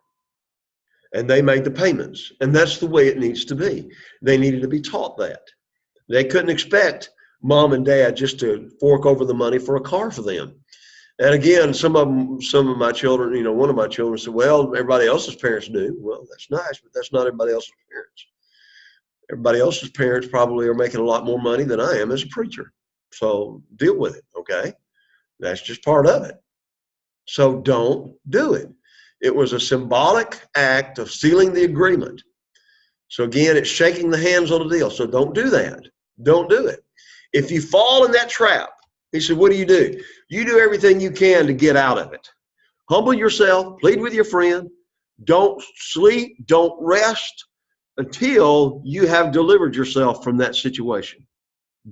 And they made the payments. And that's the way it needs to be. They needed to be taught that. They couldn't expect mom and dad just to fork over the money for a car for them. And again, some of my children, one of my children said, well, everybody else's parents do. Well, that's nice, but that's not everybody else's parents. Everybody else's parents probably are making a lot more money than I am as a preacher. So deal with it, okay? That's just part of it. So don't do it. It was a symbolic act of sealing the agreement. So again, it's shaking the hands on the deal. So don't do that. Don't do it. If you fall in that trap, he said, what do? You do everything you can to get out of it. Humble yourself, plead with your friend. Don't sleep, don't rest until you have delivered yourself from that situation.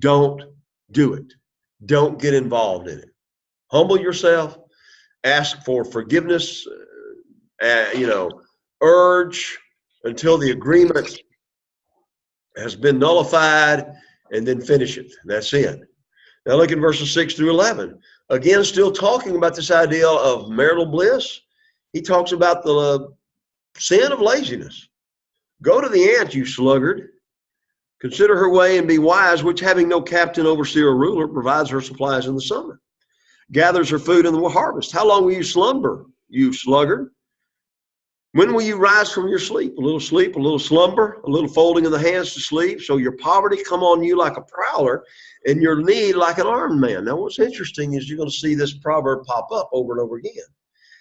Don't do it. Don't get involved in it. Humble yourself, ask for forgiveness, urge until the agreement has been nullified, and then finish it. That's it. Now look at verses 6 through 11. Again, still talking about this idea of marital bliss. He talks about the sin of laziness. Go to the ant, you sluggard. Consider her way and be wise, which having no captain, overseer, or ruler, provides her supplies in the summer, gathers her food in the harvest. How long will you slumber, you sluggard? When will you rise from your sleep? A little slumber, a little folding of the hands to sleep. So your poverty come on you like a prowler, and your need like an armed man. Now, what's interesting is you're going to see this proverb pop up over and over again.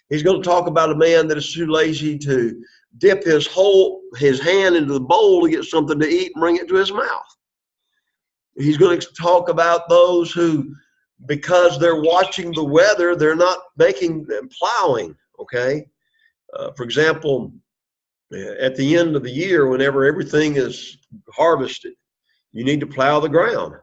He's going to talk about a man that is too lazy to dip his hand into the bowl to get something to eat and bring it to his mouth. He's going to talk about those who, because they're watching the weather, they're not plowing, okay? For example, at the end of the year, whenever everything is harvested, You need to plow the ground,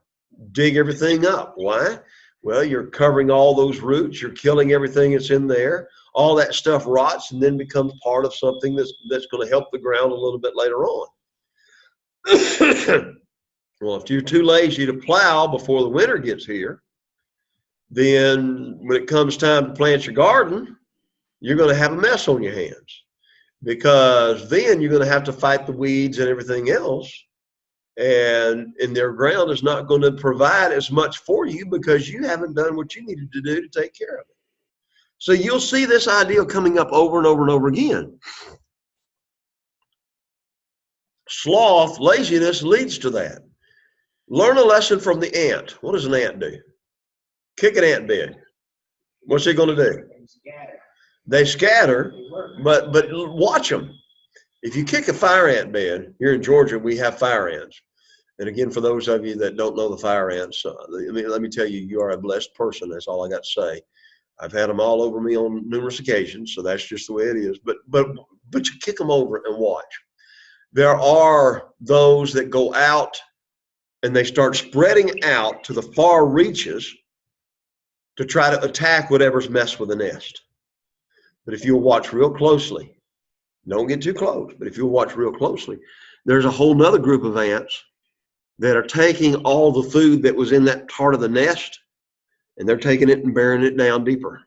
dig everything up. Why? Well, you're covering all those roots. You're killing everything that's in there. All that stuff rots and then becomes part of something that's going to help the ground a little bit later on. Well, if you're too lazy to plow before the winter gets here, then when it comes time to plant your garden, you're going to have a mess on your hands, because then you're going to have to fight the weeds and everything else. And their ground is not going to provide as much for you because you haven't done what you needed to do to take care of it. So you'll see this idea coming up over and over and over again. Sloth, laziness leads to that. Learn a lesson from the ant. What does an ant do? Kick an ant bed. What's it going to do? They scatter, but watch them. If you kick a fire ant bed, here in Georgia, we have fire ants. And again, for those of you that don't know the fire ants, let me tell you, you are a blessed person. That's all I got to say. I've had them all over me on numerous occasions, so that's just the way it is. But you kick them over and watch. There are those that go out and they start spreading out to the far reaches to try to attack whatever's messed with the nest. But if you'll watch real closely, don't get too close, but if you'll watch real closely, there's a whole nother group of ants that are taking all the food that was in that part of the nest, and they're taking it and burying it down deeper.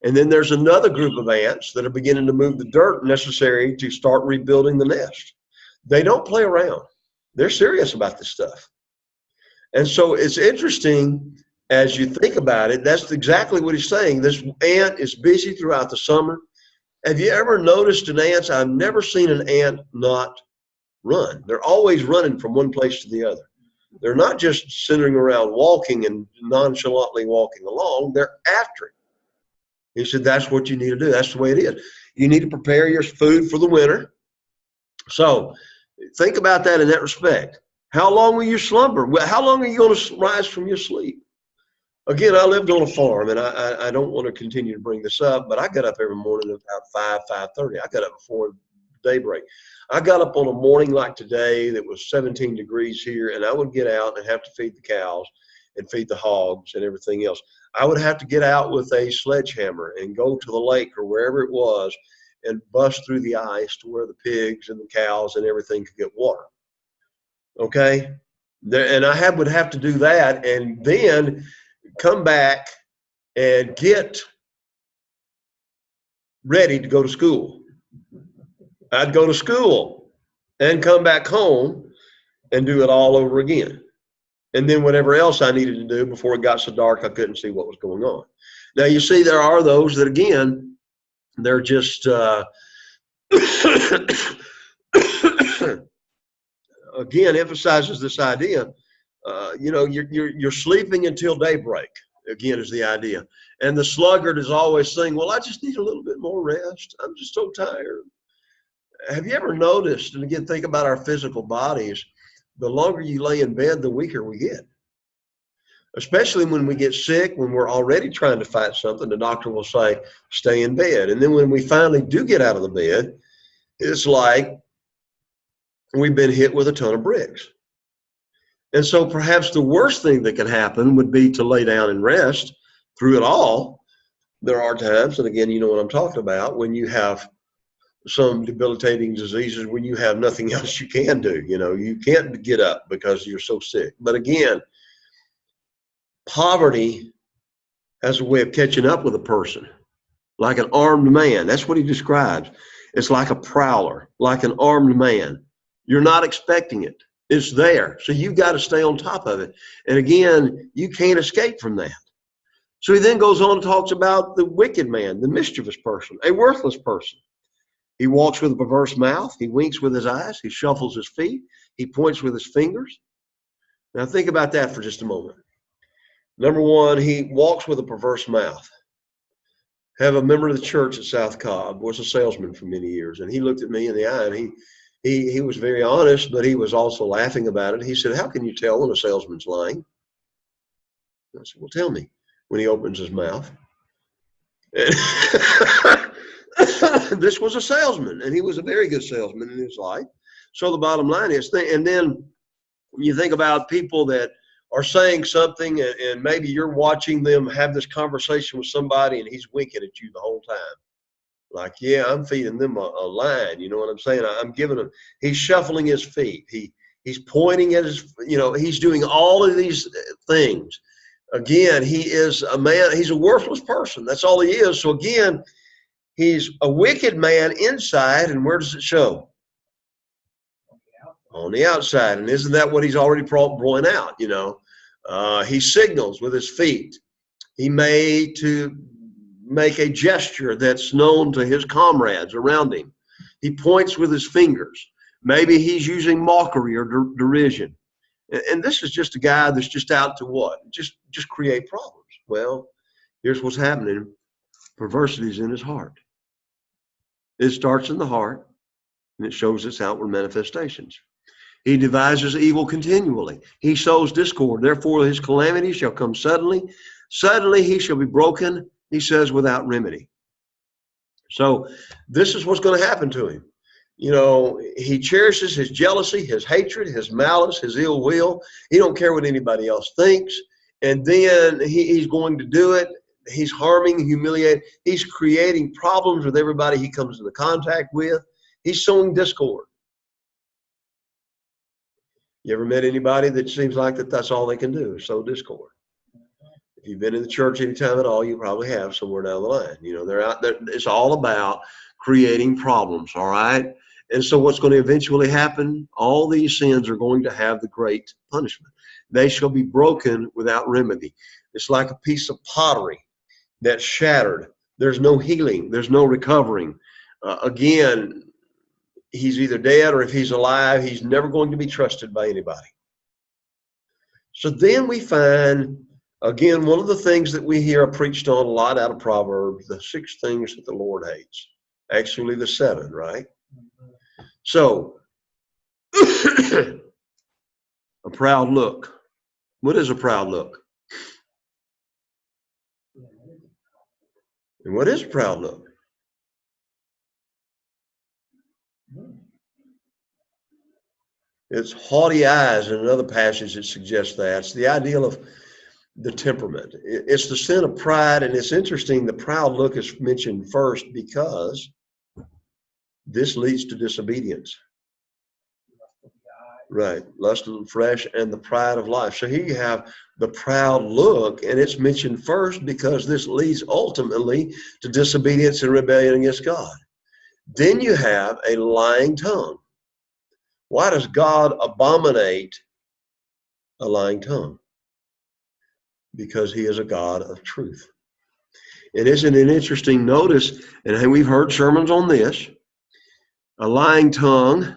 And then there's another group of ants that are beginning to move the dirt necessary to start rebuilding the nest. They don't play around. They're serious about this stuff. And so it's interesting as you think about it. That's exactly what he's saying. This ant is busy throughout the summer. Have you ever noticed an ant? I've never seen an ant not run. They're always running from one place to the other. They're not just sitting around walking and nonchalantly walking along. They're after it. He said that's what you need to do. That's the way it is. You need to prepare your food for the winter. So think about that in that respect. How long will you slumber? Well, how long are you going to rise from your sleep? Again, I lived on a farm, and I don't want to continue to bring this up, but I got up every morning at about 5:30. I got up before daybreak. I got up on a morning like today that was 17 degrees here, and I would get out and have to feed the cows and feed the hogs and everything else. I would have to get out with a sledgehammer and go to the lake or wherever it was and bust through the ice to where the pigs and the cows and everything could get water. Okay? And I would have to do that and then come back and get ready to go to school. I'd go to school and come back home and do it all over again. And then whatever else I needed to do before it got so dark I couldn't see what was going on. Now, you see, there are those that, again, they're just, again, emphasizes this idea, you're sleeping until daybreak, again, is the idea. And the sluggard is always saying, well, I just need a little bit more rest. I'm just so tired. Have you ever noticed, and again, think about our physical bodies, the longer you lay in bed, the weaker we get. Especially when we get sick, when we're already trying to fight something, the doctor will say, stay in bed. And then when we finally do get out of the bed, it's like we've been hit with a ton of bricks. And so perhaps the worst thing that could happen would be to lay down and rest through it all. There are times, and again, you know what I'm talking about, when you have some debilitating diseases, when you have nothing else you can do. You can't get up because you're so sick. But again, poverty has a way of catching up with a person, like an armed man. That's what he describes. It's like a prowler, like an armed man. You're not expecting it. It's there. So you've got to stay on top of it. And again, you can't escape from that. So he then goes on and talks about the wicked man, the mischievous person, a worthless person. He walks with a perverse mouth. He winks with his eyes. He shuffles his feet. He points with his fingers. Now think about that for just a moment. Number one, he walks with a perverse mouth. Have a member of the church at South Cobb, was a salesman for many years, and he looked at me in the eye, and he was very honest, but he was also laughing about it. He said, how can you tell when a salesman's lying? I said, well, tell me. When he opens his mouth. This was a salesman, and he was a very good salesman in his life. So the bottom line is, and then you think about people that are saying something, and maybe you're watching them have this conversation with somebody, and he's winking at you the whole time. Like, yeah, I'm feeding them a line. You know what I'm saying? I'm giving him, he's shuffling his feet. He's pointing at his, he's doing all of these things. Again, he is a man, he's a worthless person. That's all he is. So again, he's a wicked man inside, and where does it show? On the outside. And isn't that what he's already brought out? He signals with his feet. He may to make a gesture that's known to his comrades around him. He points with his fingers. Maybe he's using mockery or derision. And this is just a guy that's just out to what? Just create problems. Well, here's what's happening. Perversity is in his heart. It starts in the heart, and it shows its outward manifestations. He devises evil continually. He sows discord. Therefore, his calamity shall come suddenly. Suddenly he shall be broken, he says, without remedy. So this is what's going to happen to him. He cherishes his jealousy, his hatred, his malice, his ill will. He don't care what anybody else thinks. And then he's going to do it. He's harming, humiliating. He's creating problems with everybody he comes into contact with. He's sowing discord. You ever met anybody that seems like that's all they can do is sow discord? If you've been in the church any time at all, you probably have somewhere down the line. They're out there. It's all about creating problems, all right? And so what's going to eventually happen, all these sins are going to have the great punishment. They shall be broken without remedy. It's like a piece of pottery that's shattered. There's no healing. There's no recovering. Again, he's either dead, or if he's alive, he's never going to be trusted by anybody. So then we find, again, one of the things that we hear preached on a lot out of Proverbs, the 6 things that the Lord hates. Actually, the 7, right? So, a proud look. What is a proud look? And what is a proud look? It's haughty eyes. In another passage that suggests that. It's the ideal of the temperament. It's the sin of pride, and it's interesting the proud look is mentioned first because this leads to disobedience. Right, lust of the flesh and the pride of life. So here you have the proud look, and it's mentioned first because this leads ultimately to disobedience and rebellion against God. Then you have a lying tongue. Why does God abominate a lying tongue? Because he is a God of truth. And isn't it interesting? Notice, and we've heard sermons on this, a lying tongue,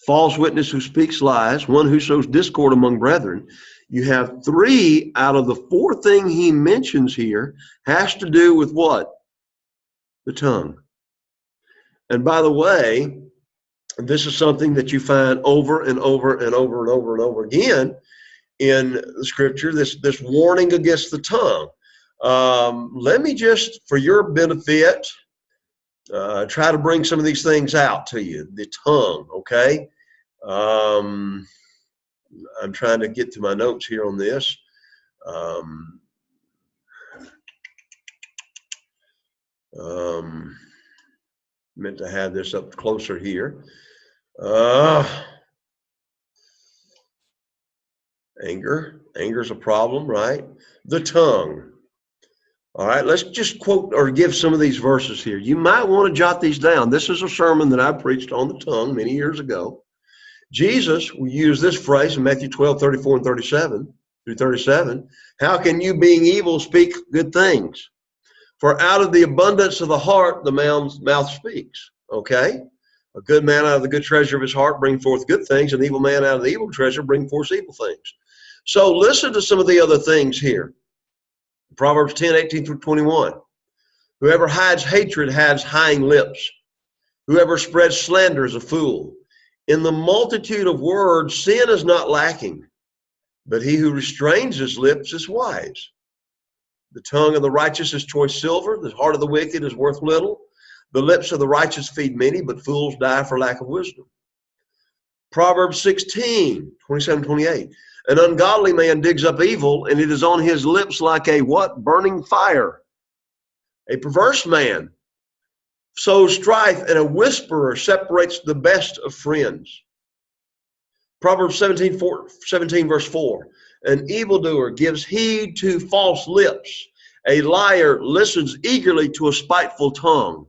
false witness who speaks lies, one who sows discord among brethren. You have 3 out of the 4 things he mentions here has to do with what? The tongue. And by the way, this is something that you find over and over and over and over and over again in the scripture, this warning against the tongue. Let me just, for your benefit, try to bring some of these things out to you. The tongue, okay? I'm trying to get to my notes here on this. Meant to have this up closer here. Anger's a problem, right? The tongue. All right, let's just quote or give some of these verses here. You might want to jot these down. This is a sermon that I preached on the tongue many years ago. Jesus, we use this phrase in Matthew 12:34 and 37 through 37. How can you, being evil, speak good things? For out of the abundance of the heart, the mouth speaks. Okay? A good man out of the good treasure of his heart bring forth good things. An evil man out of the evil treasure bring forth evil things. So listen to some of the other things here. Proverbs 10:18 through 21. Whoever hides hatred has lying lips. Whoever spreads slander is a fool. In the multitude of words, sin is not lacking, but he who restrains his lips is wise. The tongue of the righteous is choice silver. The heart of the wicked is worth little. The lips of the righteous feed many, but fools die for lack of wisdom. Proverbs 16, 27, 28. An ungodly man digs up evil, and it is on his lips like a what? Burning fire. A perverse man sows strife, and a whisperer separates the best of friends. Proverbs 17 verse 4. An evildoer gives heed to false lips. A liar listens eagerly to a spiteful tongue.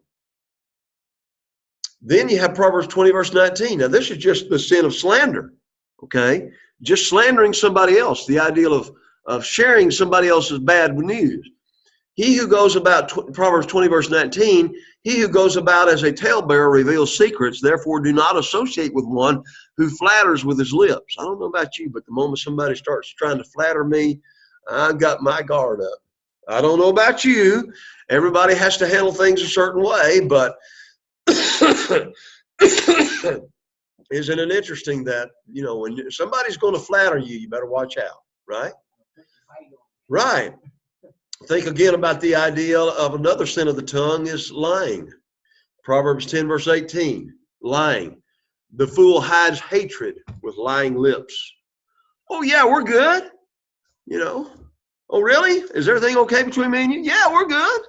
Then you have Proverbs 20 verse 19. Now this is just the sin of slander. Okay? Just slandering somebody else. The ideal of sharing somebody else's bad news. He who goes about, Proverbs 20 verse 19, he who goes about as a talebearer reveals secrets. Therefore do not associate with one who flatters with his lips. I don't know about you, but the moment somebody starts trying to flatter me, I've got my guard up. I don't know about you. Everybody has to handle things a certain way, but isn't it interesting that, you know, when somebody's going to flatter you, you better watch out, right? Right. Think again about the idea of another sin of the tongue is lying. Proverbs 10 verse 18, lying. The fool hides hatred with lying lips. Oh yeah, we're good. You know. Oh really? Is everything okay between me and you? Yeah, we're good.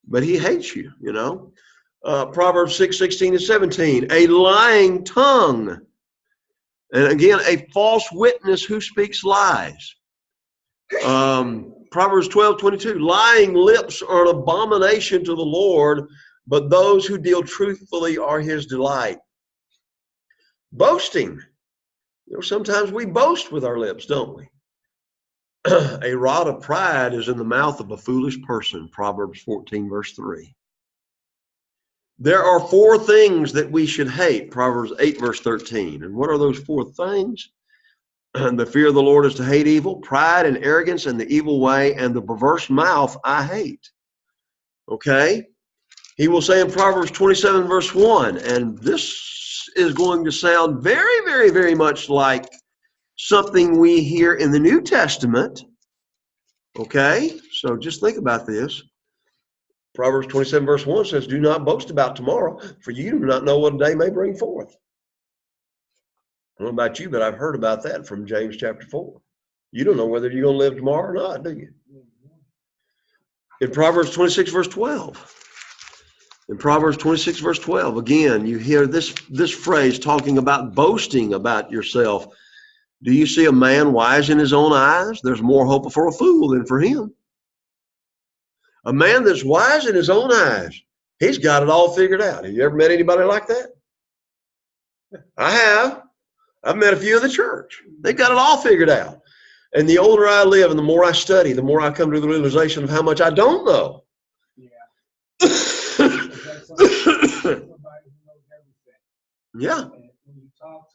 But he hates you, you know. Proverbs 6, 16 and 17, a lying tongue. And again, a false witness who speaks lies. Proverbs 12, 22, lying lips are an abomination to the Lord, but those who deal truthfully are his delight. Boasting. You know, sometimes we boast with our lips, don't we? A rod of pride is in the mouth of a foolish person, Proverbs 14, verse 3. There are 4 things that we should hate, Proverbs 8, verse 13. And what are those 4 things? And the fear of the Lord is to hate evil, pride and arrogance and the evil way, and the perverse mouth I hate. Okay? He will say in Proverbs 27, verse 1, and this is going to sound very, very, very much like something we hear in the New Testament. Okay? So just think about this. Proverbs 27, verse 1 says, do not boast about tomorrow, for you do not know what a day may bring forth. I don't know about you, but I've heard about that from James chapter 4. You don't know whether you're going to live tomorrow or not, do you? In Proverbs 26, verse 12. In Proverbs 26, verse 12, again, you hear this phrase talking about boasting about yourself. Do you see a man wise in his own eyes? There's more hope for a fool than for him. A man that's wise in his own eyes, he's got it all figured out. Have you ever met anybody like that? I have. I've met a few in the church. They've got it all figured out. And the older I live and the more I study, the more I come to the realization of how much I don't know. Yeah. Yeah. When you talk,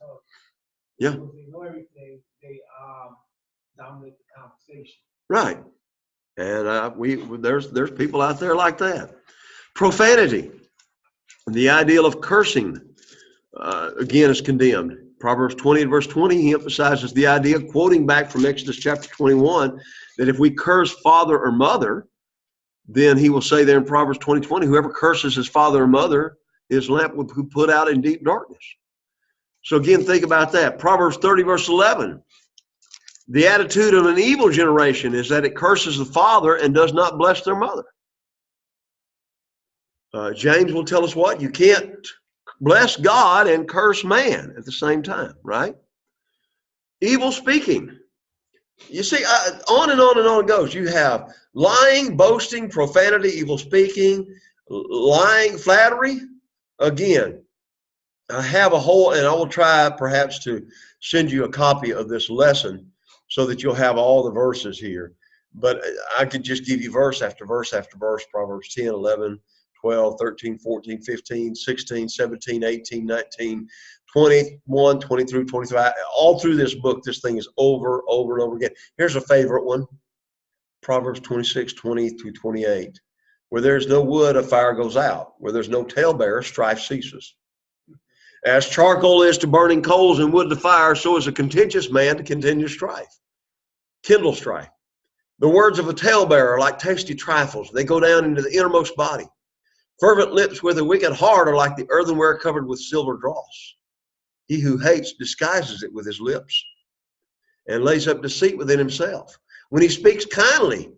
yeah. They know everything. They dominate the conversation. Right. And there's people out there like that. Profanity. The ideal of cursing, again, is condemned. Proverbs 20 and verse 20, he emphasizes the idea, quoting back from Exodus chapter 21, that if we curse father or mother, then he will say there in Proverbs 20, whoever curses his father or mother, his lamp will be put out in deep darkness. So again, think about that. Proverbs 30 verse 11, the attitude of an evil generation is that it curses the father and does not bless their mother. James will tell us what? You can't bless God and curse man at the same time, right? Evil speaking. You see, on and on and on it goes. You have lying, boasting, profanity, evil speaking, lying, flattery. Again, I have a whole, and I will try perhaps to send you a copy of this lesson so that you'll have all the verses here. But I could just give you verse after verse after verse, Proverbs 10, 11, 12, 13, 14, 15, 16, 17, 18, 19, 21, 20 through 25. All through this book, this thing is over and over again. Here's a favorite one, Proverbs 26, 20 through 28. Where there's no wood, a fire goes out. Where there's no talebearer, strife ceases. As charcoal is to burning coals and wood to fire, so is a contentious man to continue strife. Kindle strife. The words of a talebearer are like tasty trifles. They go down into the innermost body. Fervent lips with a wicked heart are like the earthenware covered with silver dross. He who hates disguises it with his lips and lays up deceit within himself. When he speaks kindly,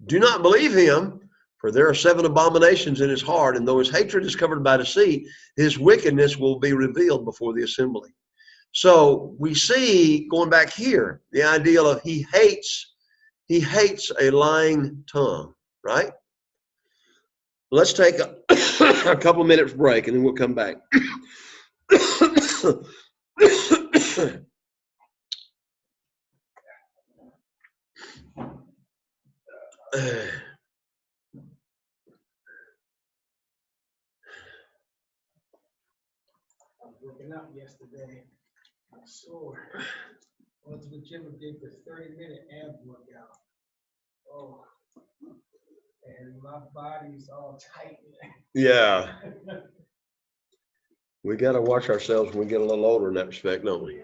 do not believe him, for there are 7 abominations in his heart, and though his hatred is covered by deceit, his wickedness will be revealed before the assembly. So we see, going back here, the idea of he hates a lying tongue, right? Let's take a couple of minutes break and then we'll come back. I was working out yesterday. I'm sore. Went to the gym and did the 30-minute ab workout. Oh, and my body's all tight. Yeah. We got to watch ourselves when we get a little older in that respect, don't we? Yeah.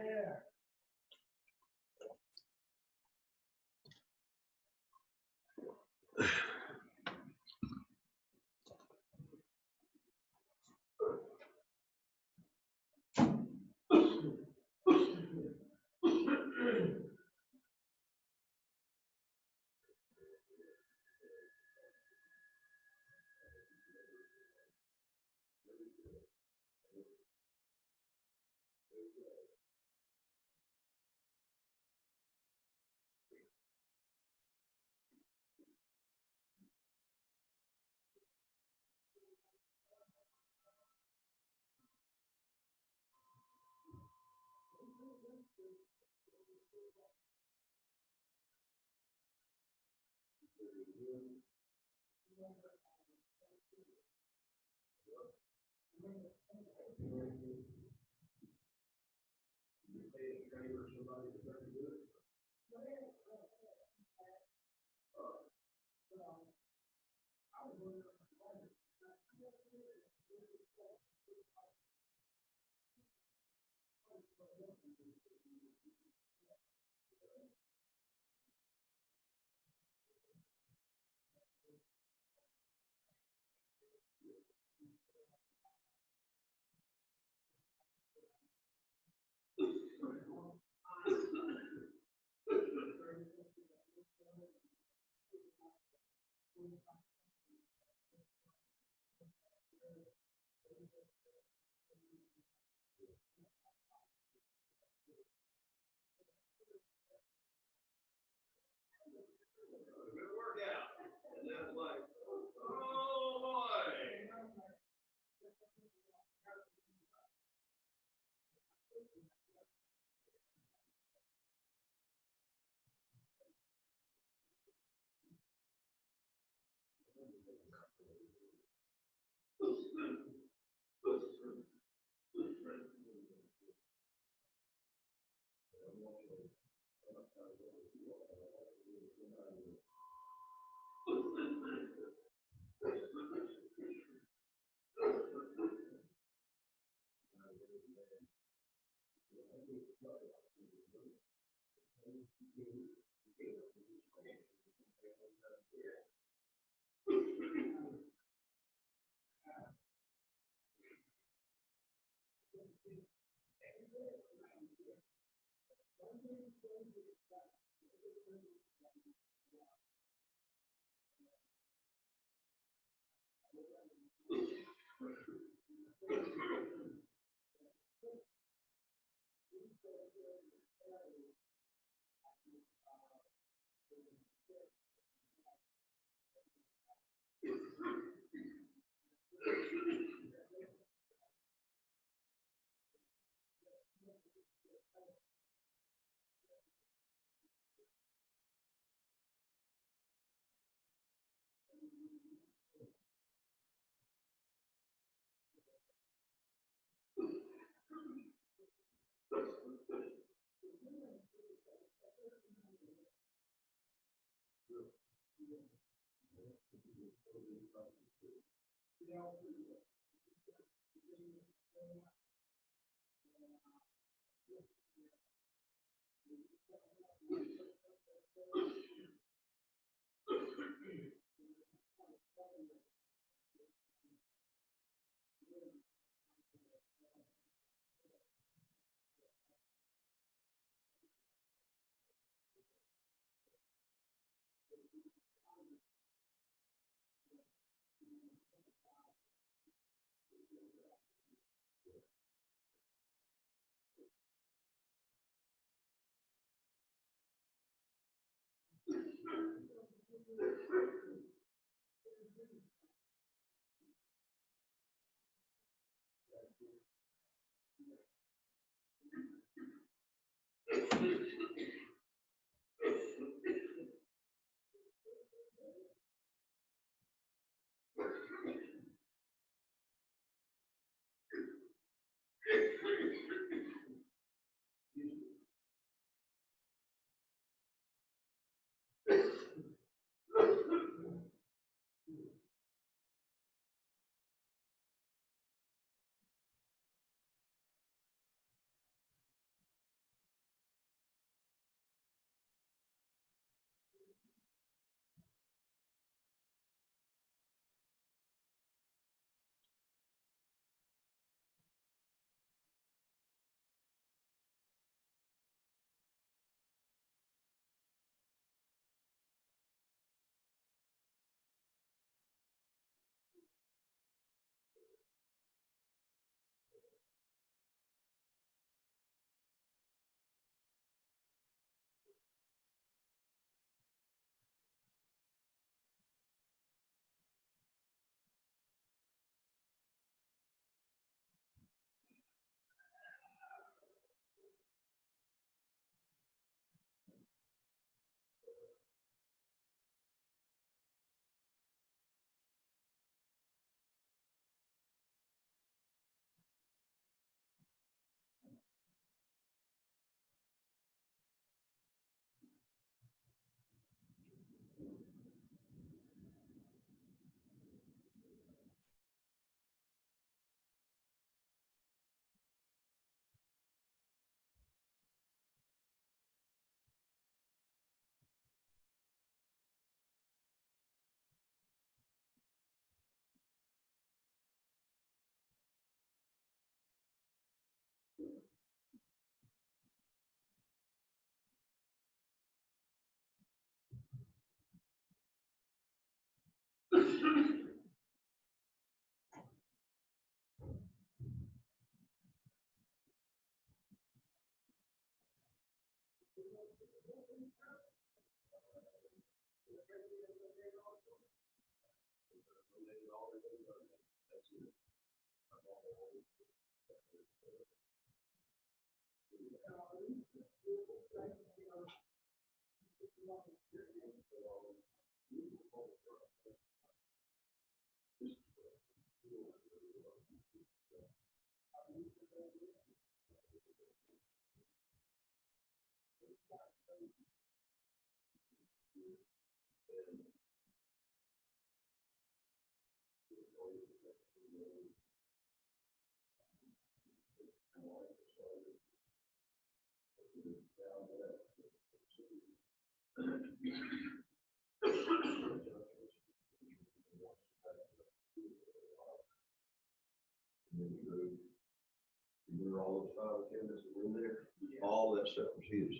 All those 5 attendants that were in there, all that stuff was his.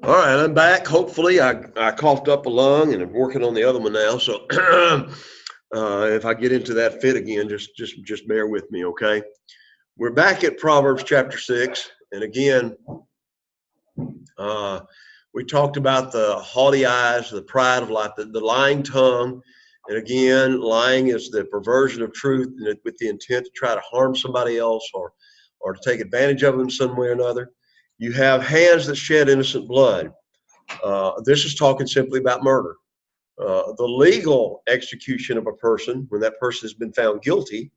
All right, I'm back. Hopefully, I coughed up a lung and I'm working on the other one now. So if I get into that fit again, just bear with me, okay? We're back at Proverbs chapter 6, and again, we talked about the haughty eyes, the pride of life, the lying tongue. And again, lying is the perversion of truth with the intent to try to harm somebody else or to take advantage of them some way or another. You have hands that shed innocent blood. This is talking simply about murder. The legal execution of a person, when that person has been found guilty,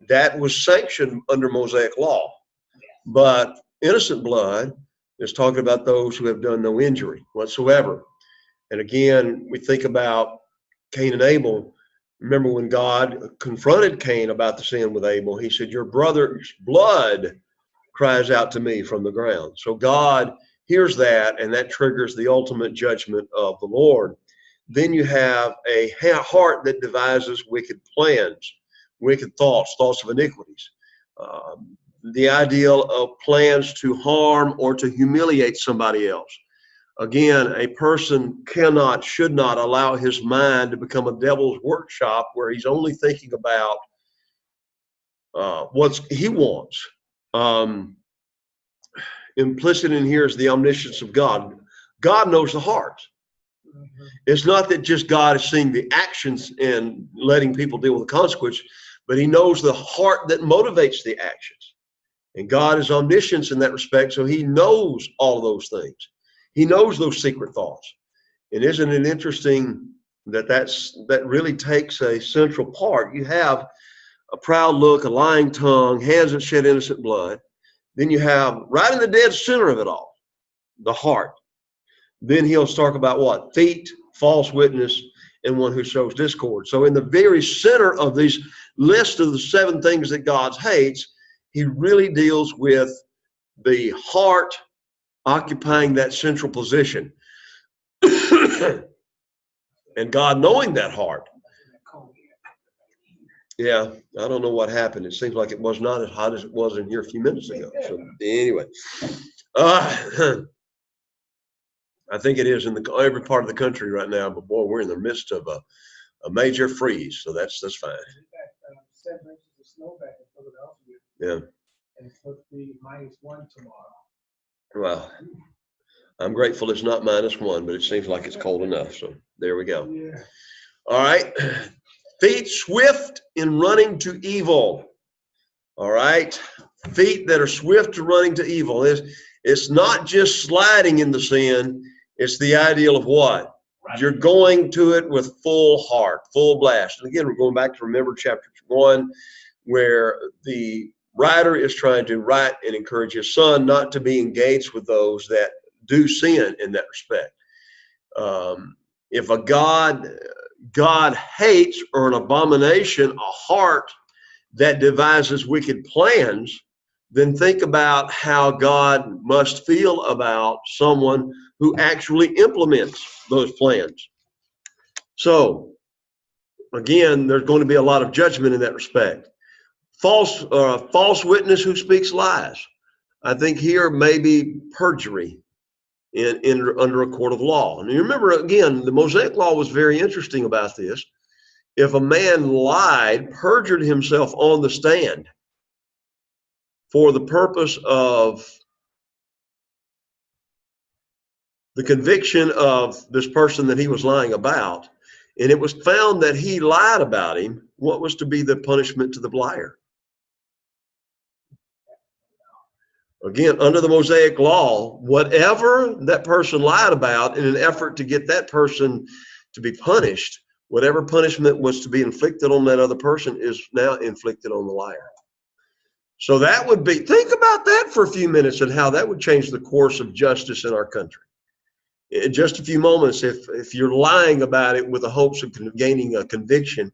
that was sanctioned under Mosaic law. But innocent blood is talking about those who have done no injury whatsoever. And again, we think about Cain and Abel. Remember when God confronted Cain about the sin with Abel, he said, your brother's blood cries out to me from the ground. So God hears that, and that triggers the ultimate judgment of the Lord. Then you have a heart that devises wicked plans, wicked thoughts of iniquities. The ideal of plans to harm or to humiliate somebody else. Again, a person should not allow his mind to become a devil's workshop where he's only thinking about what he wants. Implicit in here is the omniscience of God. God knows the heart. It's not that just God is seeing the actions and letting people deal with the consequence, but he knows the heart that motivates the actions. And God is omniscient in that respect, so he knows all those things. He knows those secret thoughts. And isn't it interesting that really takes a central part? You have a proud look, a lying tongue, hands that shed innocent blood. Then you have right in the dead center of it all, the heart. Then he'll talk about what? Feet, false witness, and one who sows discord. So in the very center of these list of the 7 things that God hates, he really deals with the heart occupying that central position. And God knowing that heart. Yeah, I don't know what happened. It seems like it was not as hot as it was in here a few minutes ago. So anyway, I think it is in every part of the country right now, but boy, we're in the midst of a major freeze, so that's fine. 7 inches of snow back in Philadelphia. Yeah. And it's supposed to be -1 tomorrow. Well, I'm grateful it's not -1, but it seems like it's cold enough. So there we go. Yeah. All right. Feet swift in running to evil. All right. Feet that are swift to running to evil. It's not just sliding into sin. It's the ideal of what? You're going to it with full heart, full blast. And again, we're going back to remember chapter 1, where the writer is trying to write and encourage his son not to be engaged with those that do sin in that respect. If a God hates or an abomination, a heart that devises wicked plans, then think about how God must feel about someone who actually implements those plans. So, again, there's going to be a lot of judgment in that respect. False witness who speaks lies. I think here maybe perjury under a court of law. And you remember, again, the Mosaic law was very interesting about this. If a man lied, perjured himself on the stand, for the purpose of the conviction of this person that he was lying about, and it was found that he lied about him, what was to be the punishment to the liar? Again, under the Mosaic law, whatever that person lied about in an effort to get that person to be punished, whatever punishment was to be inflicted on that other person is now inflicted on the liar. So that would be, think about that for a few minutes and how that would change the course of justice in our country. In just a few moments, if you're lying about it with the hopes of gaining a conviction,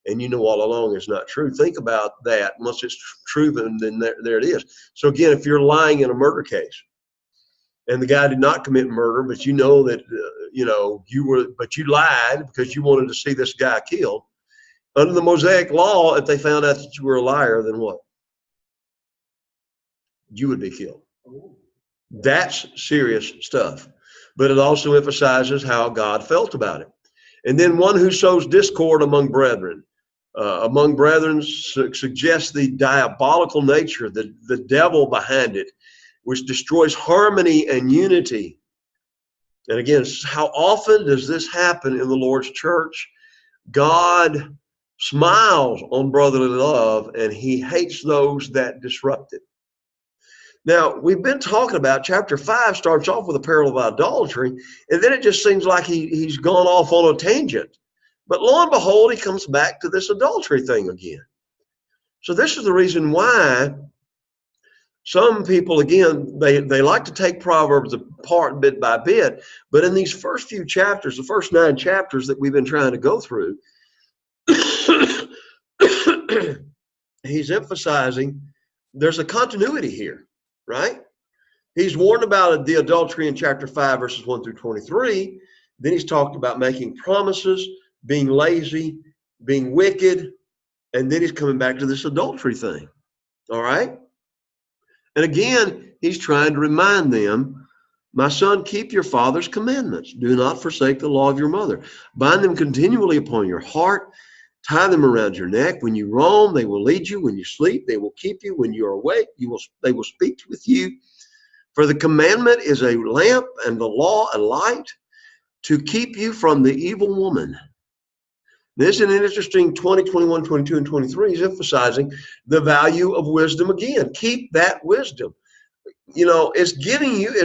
and you know all along it's not true, think about that. Once it's true, then there it is. So again, if you're lying in a murder case, and the guy did not commit murder, but you know that but you lied because you wanted to see this guy killed. Under the Mosaic law, if they found out that you were a liar, then what? You would be killed. That's serious stuff. But it also emphasizes how God felt about it. And then one who sows discord among brethren. Among brethren suggests the diabolical nature, the devil behind it, which destroys harmony and unity. And again, how often does this happen in the Lord's church? God smiles on brotherly love, and he hates those that disrupt it. Now, we've been talking about chapter 5 starts off with a parable of idolatry, and then it just seems like he's gone off on a tangent. But lo and behold, he comes back to this adultery thing again. So this is the reason why some people, again, they like to take Proverbs apart bit by bit, but in these first few chapters, the first 9 chapters that we've been trying to go through, he's emphasizing there's a continuity here. Right? He's warned about the adultery in chapter 5, verses 1 through 23. Then he's talked about making promises, being lazy, being wicked, and then he's coming back to this adultery thing. All right? And again, he's trying to remind them, my son, keep your father's commandments. Do not forsake the law of your mother. Bind them continually upon your heart. Tie them around your neck. When you roam, they will lead you. When you sleep, they will keep you. When you are awake, they will speak with you. For the commandment is a lamp, and the law a light, to keep you from the evil woman. This is an interesting 20, 21, 22, and 23 is emphasizing the value of wisdom again. Keep that wisdom. It's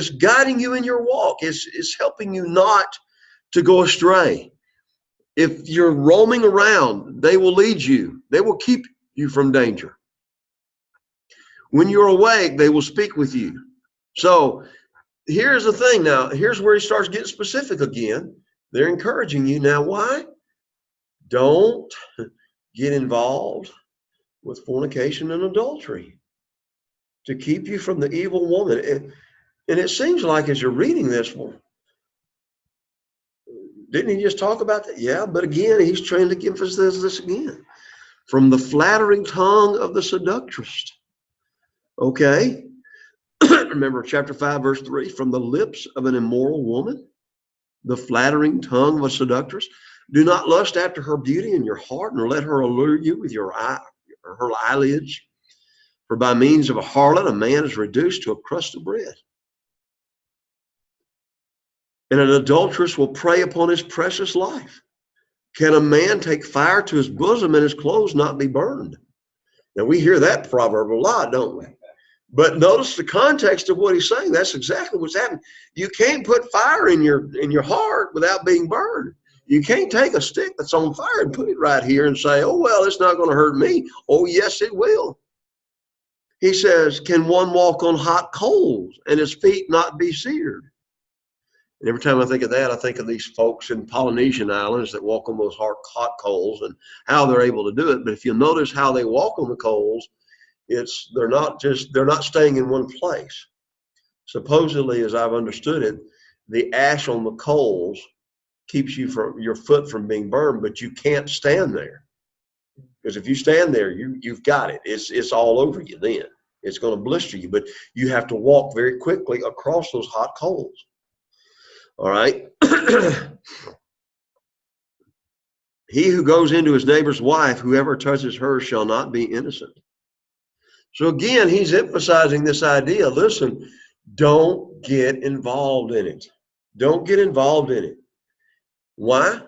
guiding you in your walk. It's helping you not to go astray. If you're roaming around, they will lead you. They will keep you from danger. When you're awake, they will speak with you. So here's the thing now. Here's where he starts getting specific again. They're encouraging you. Now, why? Don't get involved with fornication and adultery, to keep you from the evil woman. And it seems like as you're reading this one, didn't he just talk about that? Yeah, but again, he's trying to emphasize this again. From the flattering tongue of the seductress. Okay? Remember chapter 5, verse 3. From the lips of an immoral woman, the flattering tongue of a seductress. Do not lust after her beauty in your heart, nor let her allure you with her eyelids. For by means of a harlot, a man is reduced to a crust of bread. And an adulteress will prey upon his precious life. Can a man take fire to his bosom and his clothes not be burned? Now, we hear that proverb a lot, don't we? But notice the context of what he's saying. That's exactly what's happening. You can't put fire in your heart without being burned. You can't take a stick that's on fire and put it right here and say, oh, well, it's not going to hurt me. Oh, yes, it will. He says, can one walk on hot coals and his feet not be seared? And every time I think of that, I think of these folks in Polynesian islands that walk on those hot coals and how they're able to do it. But if you notice how they walk on the coals, they're not staying in one place. Supposedly, as I've understood it, the ash on the coals keeps your foot from being burned, but you can't stand there. Because if you stand there, you've got it. It's all over you then. It's going to blister you, but you have to walk very quickly across those hot coals. All right. He who goes into his neighbor's wife, whoever touches her shall not be innocent. So again, he's emphasizing this idea. Listen, don't get involved in it. Don't get involved in it. Why?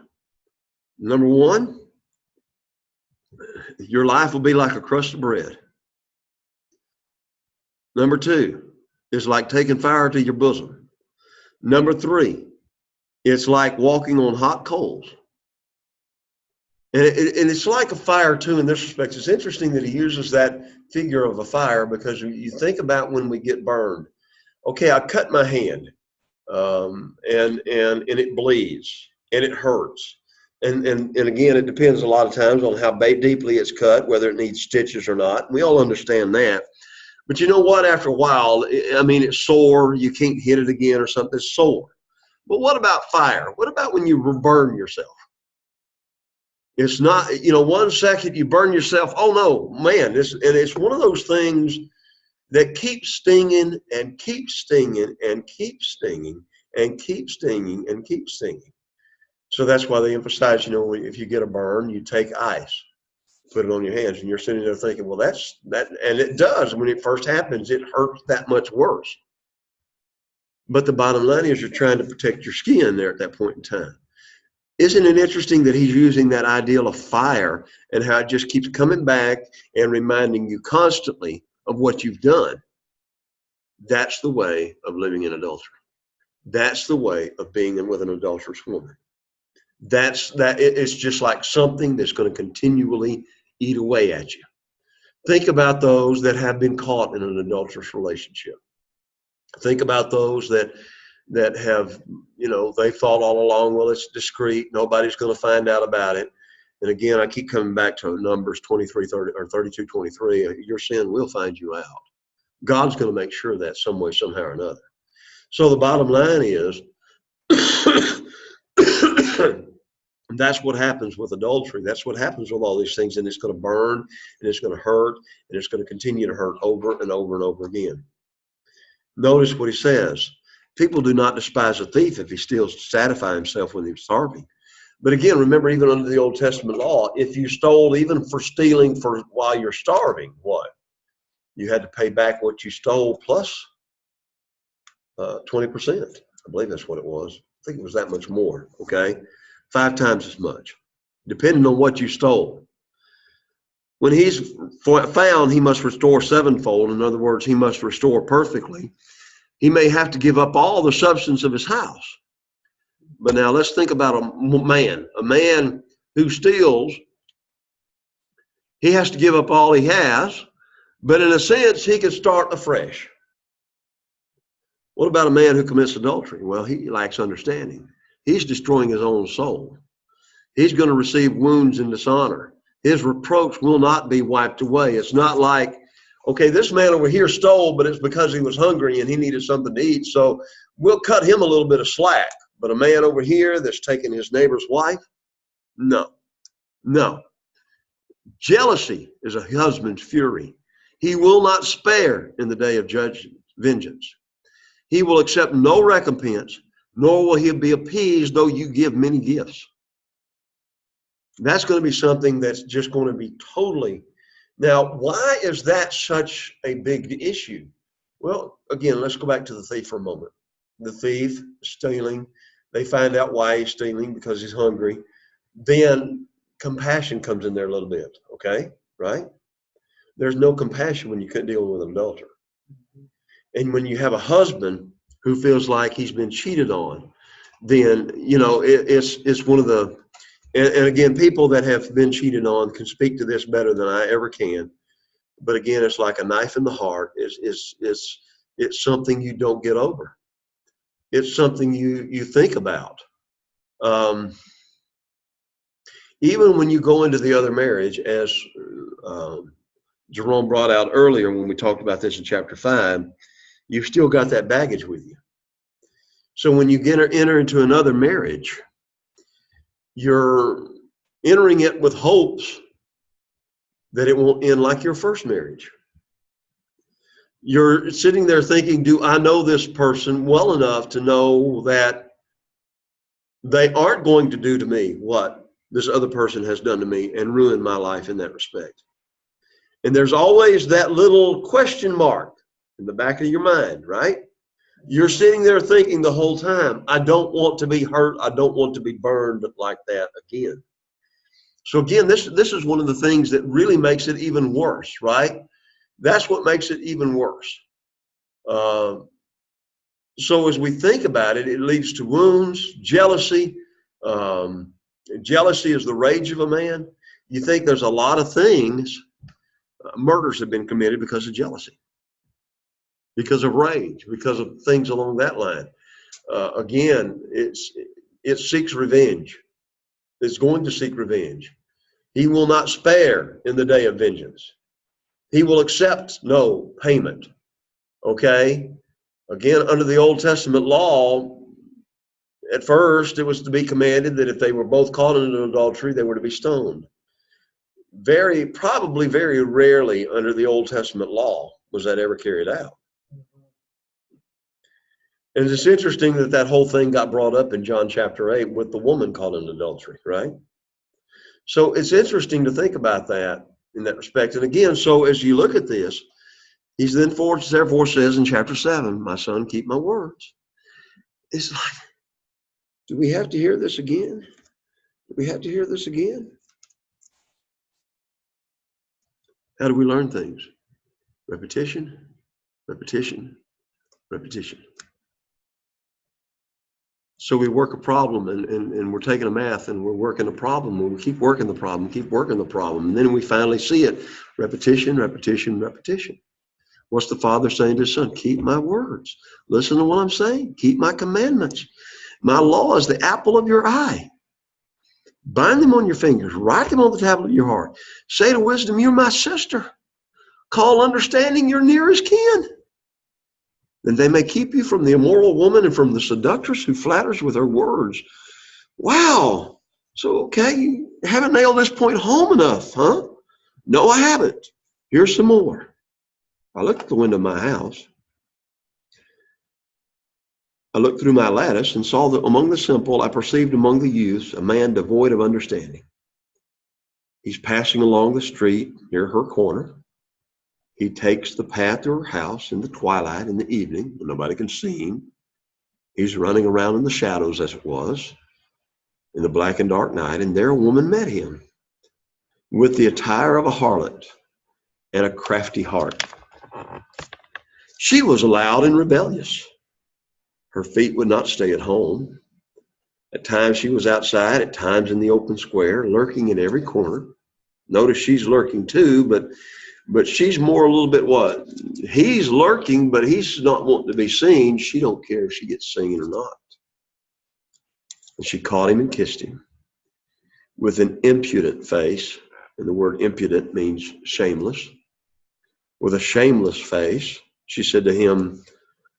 Number one, your life will be like a crust of bread. Number two, it's like taking fire to your bosom. Number three, it's like walking on hot coals. And it's like a fire, too, in this respect. It's interesting that he uses that figure of a fire because you think about when we get burned. Okay, I cut my hand, and it bleeds, and it hurts. And again, it depends a lot of times on how deeply it's cut, whether it needs stitches or not. We all understand that. But you know what? After a while, I mean, it's sore. You can't hit it again or something. It's sore. But what about fire? What about when you burn yourself? It's not, 1 second you burn yourself. Oh no, man, it's one of those things that keeps stinging and keeps stinging and keeps stinging and keeps stinging and keeps stinging. So that's why they emphasize, if you get a burn, you take ice, put it on your hands, and you're sitting there thinking, well, that's that, and it does. When it first happens, it hurts that much worse. But the bottom line is you're trying to protect your skin there at that point in time. Isn't it interesting that he's using that ideal of fire and how it just keeps coming back and reminding you constantly of what you've done? That's the way of living in adultery. That's the way of being with an adulterous woman. It's just like something that's going to continually eat away at you. Think about those that have been caught in an adulterous relationship. Think about those that have, they thought all along, well, it's discreet. Nobody's going to find out about it. And again, I keep coming back to Numbers 23:30 or 32:23. Your sin will find you out. God's going to make sure that some way, somehow or another. So the bottom line is, that's what happens with adultery. That's what happens with all these things. And it's going to burn, and it's going to hurt, and it's going to continue to hurt over and over and over again. Notice what he says. People do not despise a thief if he steals to satisfy himself when he's starving. But again, remember, even under the Old Testament law, if you stole even for stealing while you're starving, what? You had to pay back what you stole plus 20%. I believe that's what it was. I think it was that much more, okay? 5 times as much, depending on what you stole. When he's found, he must restore sevenfold. In other words, he must restore perfectly. He may have to give up all the substance of his house. But now let's think about a man who steals. He has to give up all he has, but in a sense, he can start afresh. What about a man who commits adultery? Well, he lacks understanding. He's destroying his own soul. He's going to receive wounds and dishonor. His reproach will not be wiped away. It's not like, okay, this man over here stole, but it's because he was hungry and he needed something to eat, so we'll cut him a little bit of slack. But a man over here that's taking his neighbor's wife? No. Jealousy is a husband's fury. He will not spare in the day of vengeance. He will accept no recompense, nor will he be appeased though you give many gifts. That's going to be something that's just going to be totally. Now, why is that such a big issue? Well, again, let's go back to the thief for a moment. The thief stealing, they find out why he's stealing, because he's hungry. Then compassion comes in there a little bit, okay, right? There's no compassion when you couldn't deal with an adulterer. And when you have a husband who feels like he's been cheated on, then, it's one of the, and again, people that have been cheated on can speak to this better than I ever can. But again, it's like a knife in the heart. It's something you don't get over. It's something you think about. Even when you go into the other marriage, as Jerome brought out earlier when we talked about this in chapter 5, you've still got that baggage with you. So when you enter into another marriage, you're entering it with hopes that it won't end like your first marriage. You're sitting there thinking, do I know this person well enough to know that they aren't going to do to me what this other person has done to me and ruin my life in that respect? And there's always that little question mark in the back of your mind, right? You're sitting there thinking the whole time, I don't want to be hurt. I don't want to be burned like that again. So again, this is one of the things that really makes it even worse, right? That's what makes it even worse. So as we think about it, it leads to wounds, jealousy. Jealousy is the rage of a man. You think there's a lot of things, murders have been committed because of jealousy, because of rage, because of things along that line. Again, it seeks revenge. It's going to seek revenge. He will not spare in the day of vengeance. He will accept no payment. Okay? Again, under the Old Testament law, at first it was to be commanded that if they were both caught in adultery, they were to be stoned. Probably very rarely under the Old Testament law was that ever carried out. And it's interesting that whole thing got brought up in John chapter 8 with the woman caught in adultery, right? So it's interesting to think about that in that respect. And again, so as you look at this, he then therefore says in chapter 7, my son, keep my words. It's like, do we have to hear this again? Do we have to hear this again? How do we learn things? Repetition, repetition, repetition. So we work a problem and we're taking a math and we're working a problem and we keep working the problem, keep working the problem. And then we finally see it. Repetition, repetition, repetition. What's the father saying to his son? Keep my words. Listen to what I'm saying. Keep my commandments. My law is the apple of your eye. Bind them on your fingers. Write them on the tablet of your heart. Say to wisdom, you're my sister. Call understanding your nearest kin. Then they may keep you from the immoral woman and from the seductress who flatters with her words. Wow. So, okay, you haven't nailed this point home enough, huh? No, I haven't. Here's some more. I looked at the window of my house. I looked through my lattice and saw that among the simple, I perceived among the youths a man devoid of understanding. He's passing along the street near her corner. He takes the path to her house in the twilight, in the evening, when nobody can see him. He's running around in the shadows, as it was, in the black and dark night, and there a woman met him with the attire of a harlot and a crafty heart. She was loud and rebellious. Her feet would not stay at home. At times she was outside, at times in the open square, lurking in every corner. Notice she's lurking too, but she's more a little bit what? He's lurking, but he's not wanting to be seen. She don't care if she gets seen or not. And she caught him and kissed him with an impudent face. And the word impudent means shameless. With a shameless face, she said to him,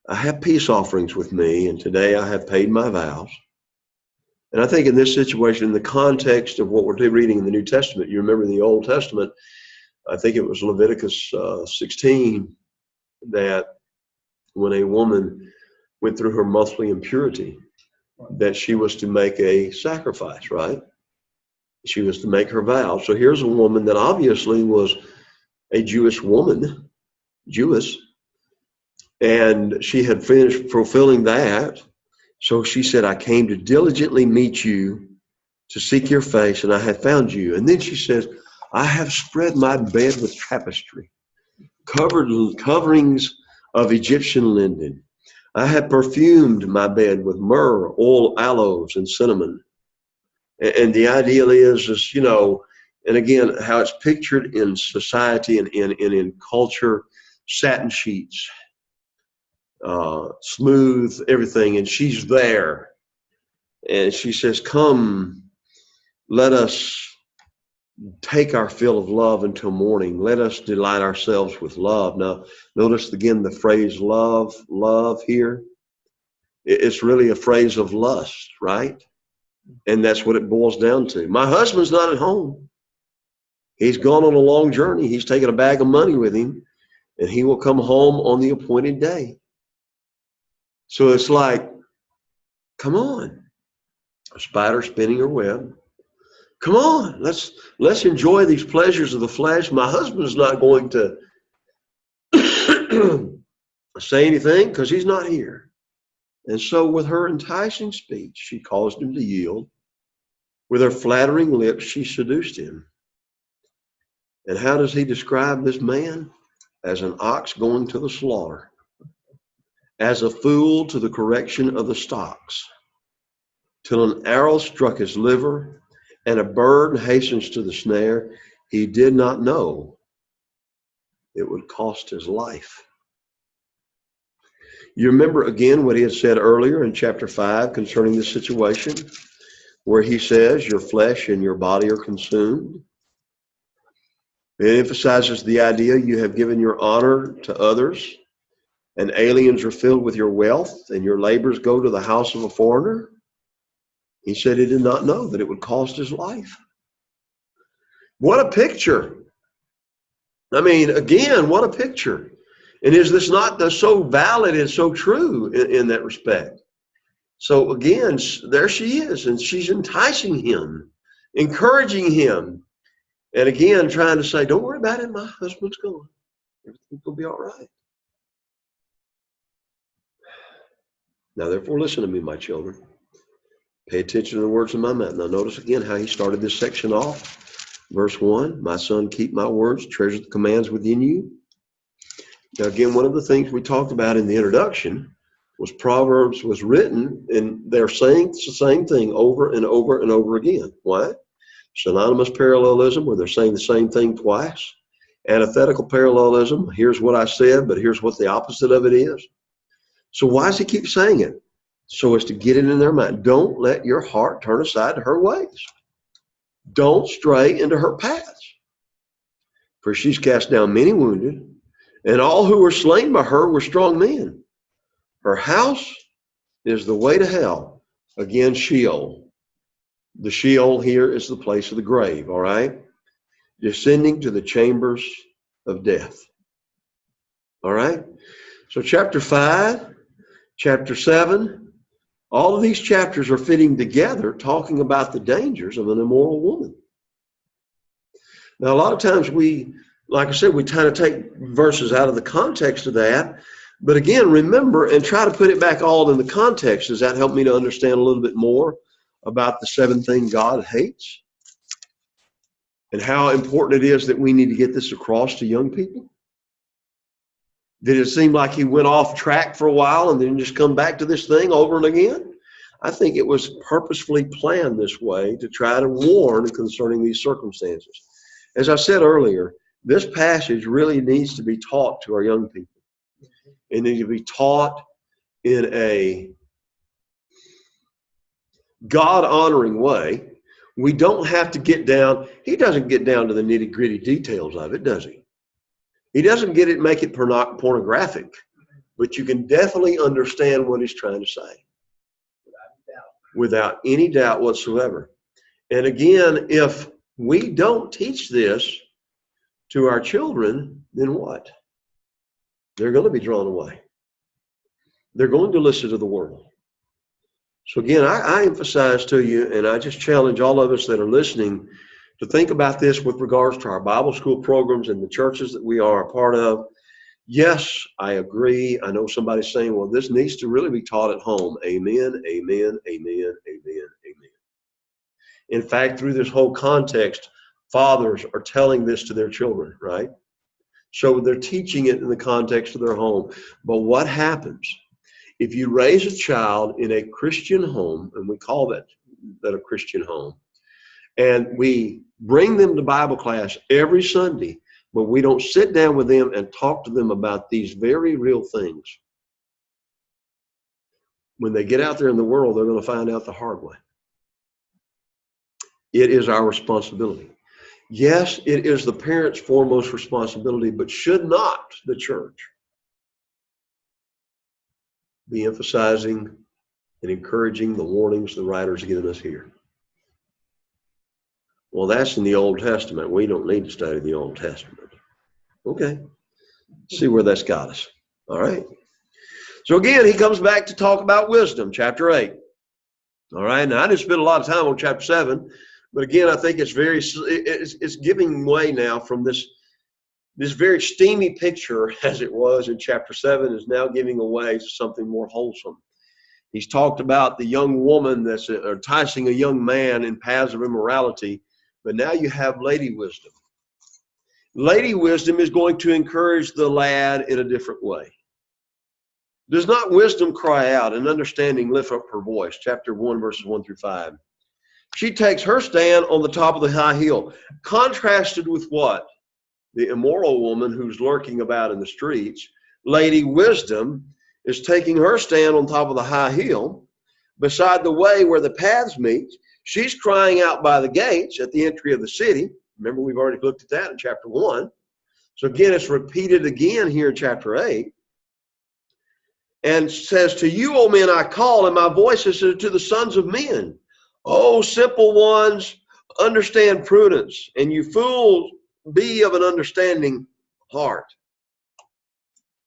I have peace offerings with me, and today I have paid my vows. And I think in this situation, in the context of what we're reading in the New Testament, you remember in the Old Testament, I think it was Leviticus 16, that when a woman went through her monthly impurity, that she was to make a sacrifice, right? She was to make her vow. So here's a woman that obviously was a Jewish woman, Jewish, and she had finished fulfilling that. So she said, I came to diligently meet you, to seek your face, and I have found you. And then she says, I have spread my bed with tapestry, coverings of Egyptian linden. I have perfumed my bed with myrrh, oil, aloes, and cinnamon. And the ideal is, you know, and again, how it's pictured in society and in culture, satin sheets, smooth, everything. And she's there. And she says, come, let us take our fill of love until morning. Let us delight ourselves with love. Now, notice again the phrase love here. It's really a phrase of lust, right? And that's what it boils down to. My husband's not at home. He's gone on a long journey. He's taken a bag of money with him, and he will come home on the appointed day. So it's like, come on. A spider spinning her web. Come on, let's enjoy these pleasures of the flesh. My husband's not going to say anything because he's not here. And so with her enticing speech, she caused him to yield. With her flattering lips, she seduced him. And how does he describe this man? As an ox going to the slaughter, as a fool to the correction of the stocks, till an arrow struck his liver, and a bird hastens to the snare. He did not know it would cost his life. You remember again what he had said earlier in chapter 5 concerning this situation, where he says, your flesh and your body are consumed. It emphasizes the idea you have given your honor to others, and aliens are filled with your wealth, and your labors go to the house of a foreigner. He said he did not know that it would cost his life. What a picture. I mean, again, what a picture. And is this not so valid and so true in that respect? So again, there she is, and she's enticing him, encouraging him, and again, trying to say, don't worry about it, my husband's gone. Everything's going to be all right. Now, therefore, listen to me, my children. Pay attention to the words of my mouth. Now, notice again how he started this section off. Verse 1, my son, keep my words, treasure the commands within you. Now, again, one of the things we talked about in the introduction was Proverbs was written, and they're saying the same thing over and over and over again. Why? Synonymous parallelism, where they're saying the same thing twice. Antithetical parallelism, here's what I said, but here's what the opposite of it is. So why does he keep saying it? So as to get it in their mind. Don't let your heart turn aside to her ways. Don't stray into her paths. For she's cast down many wounded, and all who were slain by her were strong men. Her house is the way to hell. Again, Sheol. The Sheol here is the place of the grave, all right? Descending to the chambers of death. All right? So chapter 5, chapter 7, all of these chapters are fitting together, talking about the dangers of an immoral woman. Now, a lot of times like I said, we kind of take verses out of the context of that. But again, remember and try to put it back all in the context. Does that help me to understand a little bit more about the 7 things God hates? And how important it is that we need to get this across to young people? Did it seem like he went off track for a while and then just come back to this thing over and again? I think it was purposefully planned this way to try to warn concerning these circumstances. As I said earlier, this passage really needs to be taught to our young people. It needs to be taught in a God-honoring way. We don't have to get down. He doesn't get down to the nitty-gritty details of it, does he? He doesn't make it pornographic, but you can definitely understand what he's trying to say without any doubt whatsoever. And again, if we don't teach this to our children, then what? They're going to be drawn away. They're going to listen to the world. So again, I emphasize to you, and I just challenge all of us that are listening to think about this with regards to our Bible school programs and the churches that we are a part of. Yes, I agree. I know somebody's saying, well, this needs to really be taught at home. Amen, amen, amen, amen, amen. In fact, through this whole context, fathers are telling this to their children, right? So they're teaching it in the context of their home. But what happens if you raise a child in a Christian home, and we call that a Christian home, and we bring them to Bible class every Sunday, but we don't sit down with them and talk to them about these very real things? When they get out there in the world, they're going to find out the hard way. It is our responsibility. Yes, it is the parents' foremost responsibility, but should not the church be emphasizing and encouraging the warnings the writer's given us here? Well, that's in the Old Testament. We don't need to study the Old Testament. Okay. See where that's got us. All right. So again, he comes back to talk about wisdom, chapter 8. All right. Now, I didn't spend a lot of time on chapter 7, But again, I think it's giving way now from this very steamy picture, as it was in chapter 7, is now giving away to something more wholesome. He's talked about the young woman that's enticing a young man in paths of immorality, but now you have Lady Wisdom. Lady Wisdom is going to encourage the lad in a different way. Does not wisdom cry out and understanding lift up her voice? Chapter 1, verses 1 through 5. She takes her stand on the top of the high hill. Contrasted with what? The immoral woman who's lurking about in the streets. Lady Wisdom is taking her stand on top of the high hill beside the way where the paths meet. She's crying out by the gates at the entry of the city. Remember, we've already looked at that in chapter 1. So again, it's repeated again here in chapter 8. And says, to you, O men, I call, and my voice is to the sons of men. O simple ones, understand prudence, and you fools, be of an understanding heart.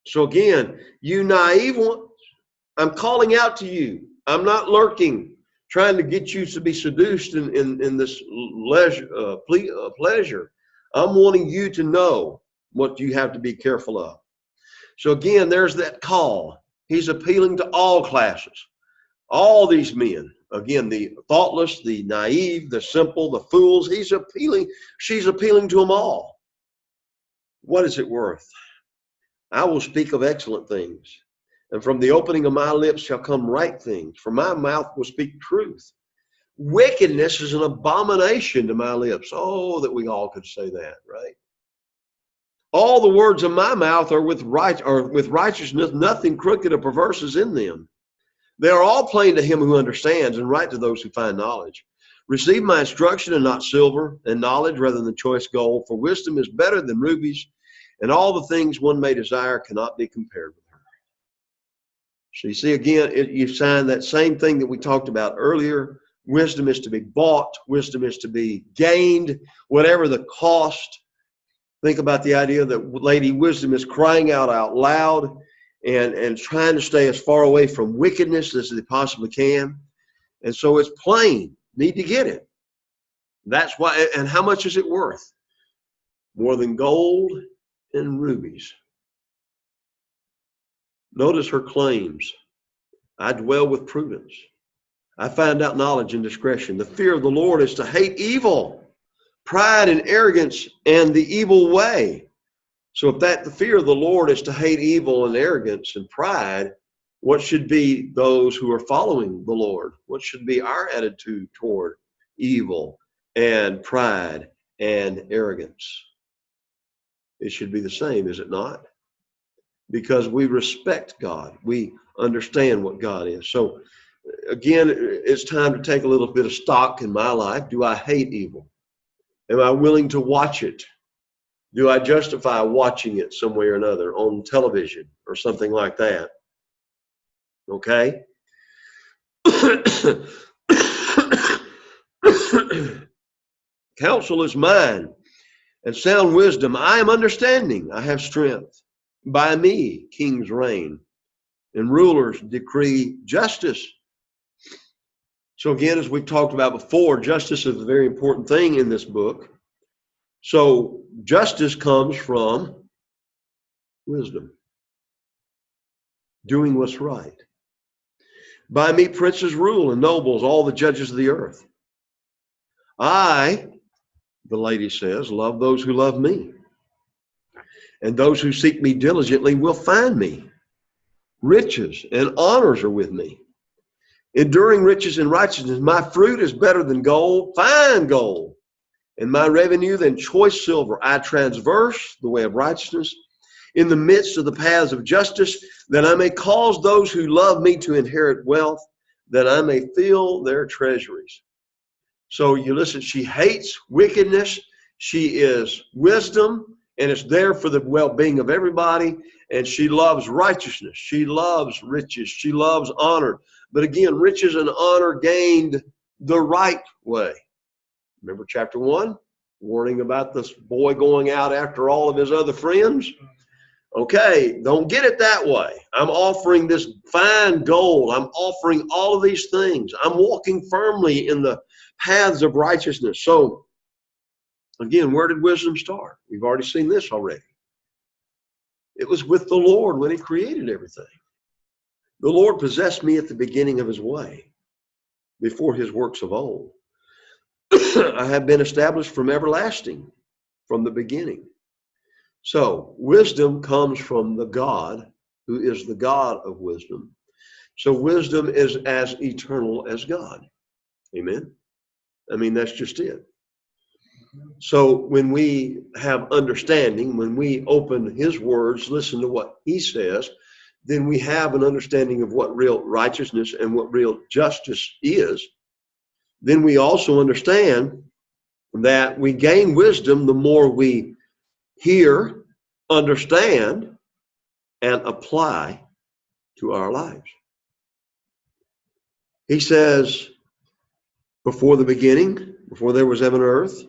So again, you naive ones, I'm calling out to you. I'm not lurking, trying to get you to be seduced in this pleasure. I'm wanting you to know what you have to be careful of. So again, there's that call. He's appealing to all classes, all these men. Again, the thoughtless, the naive, the simple, the fools. She's appealing to them all. What is it worth? I will speak of excellent things, and from the opening of my lips shall come right things, for my mouth will speak truth. Wickedness is an abomination to my lips. Oh, that we all could say that, right? All the words of my mouth are with righteousness, nothing crooked or perverse is in them. They are all plain to him who understands, and right to those who find knowledge. Receive my instruction and not silver, and knowledge rather than choice gold, for wisdom is better than rubies, and all the things one may desire cannot be compared with her. So you see, again, you find that same thing that we talked about earlier. Wisdom is to be bought. Wisdom is to be gained, whatever the cost. Think about the idea that Lady Wisdom is crying out loud and trying to stay as far away from wickedness as they possibly can. And so it's plain. Need to get it. That's why. And how much is it worth? More than gold and rubies. Notice her claims. I dwell with prudence. I find out knowledge and discretion. The fear of the Lord is to hate evil, pride and arrogance, and the evil way. So if the fear of the Lord is to hate evil and arrogance and pride, what should be those who are following the Lord? What should be our attitude toward evil and pride and arrogance? It should be the same, is it not? Because we respect God. We understand what God is. So again, it's time to take a little bit of stock in my life. Do I hate evil? Am I willing to watch it? Do I justify watching it some way or another on television or something like that? Okay? Counsel is mine, and sound wisdom. I am understanding. I have strength. By me, kings reign, and rulers decree justice. So again, as we've talked about before, justice is a very important thing in this book. So justice comes from wisdom, doing what's right. By me, princes rule, and nobles, all the judges of the earth. I, the lady says, love those who love me. And those who seek me diligently will find me. Riches and honors are with me. Enduring riches and righteousness. My fruit is better than gold, fine gold. And my revenue than choice silver. I transverse the way of righteousness in the midst of the paths of justice, that I may cause those who love me to inherit wealth, that I may fill their treasuries. So you listen, she hates wickedness. She is wisdom, and it's there for the well-being of everybody. And she loves righteousness. She loves riches. She loves honor. But again, riches and honor gained the right way. Remember chapter 1, warning about this boy going out after all of his other friends? Okay, don't get it that way. I'm offering this fine gold. I'm offering all of these things. I'm walking firmly in the paths of righteousness. So, again, where did wisdom start? We've already seen this already. It was with the Lord when he created everything. The Lord possessed me at the beginning of his way, before his works of old. I have been established from everlasting, from the beginning. So wisdom comes from the God who is the God of wisdom. So wisdom is as eternal as God. Amen. I mean, that's just it. So when we have understanding, when we open his words, listen to what he says, then we have an understanding of what real righteousness and what real justice is. Then we also understand that we gain wisdom the more we hear, understand, and apply to our lives. He says, before the beginning, before there was heaven and earth,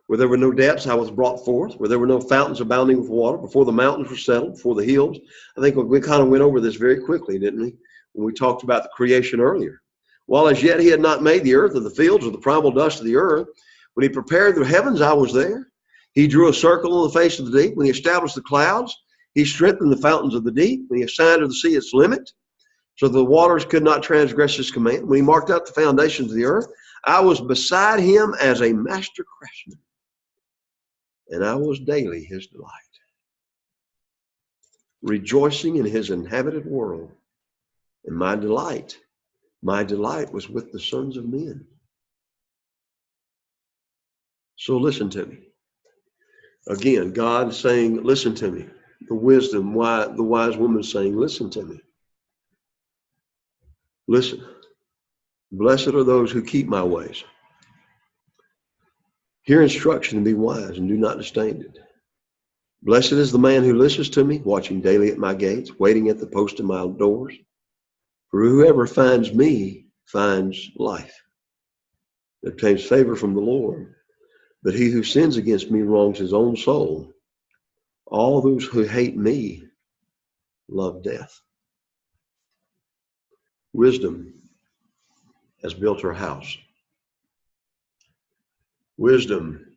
where there were no depths, I was brought forth, where there were no fountains abounding with water, before the mountains were settled, before the hills. I think we kind of went over this very quickly, didn't we, when we talked about the creation earlier. While as yet he had not made the earth or the fields or the primal dust of the earth, when he prepared the heavens, I was there. He drew a circle on the face of the deep. When he established the clouds, he strengthened the fountains of the deep. When he assigned to the sea its limit, so the waters could not transgress his command. When he marked out the foundations of the earth, I was beside him as a master craftsman, and I was daily his delight, rejoicing in his inhabited world. And my delight was with the sons of men. So listen to me. Again, God saying, listen to me. The wisdom, why the wise woman saying, listen to me. Listen. Blessed are those who keep my ways. Hear instruction and be wise, and do not disdain it. Blessed is the man who listens to me, watching daily at my gates, waiting at the post of my doors. For whoever finds me finds life, obtains favor from the Lord. But he who sins against me wrongs his own soul. All those who hate me love death. Wisdom has built her house. Wisdom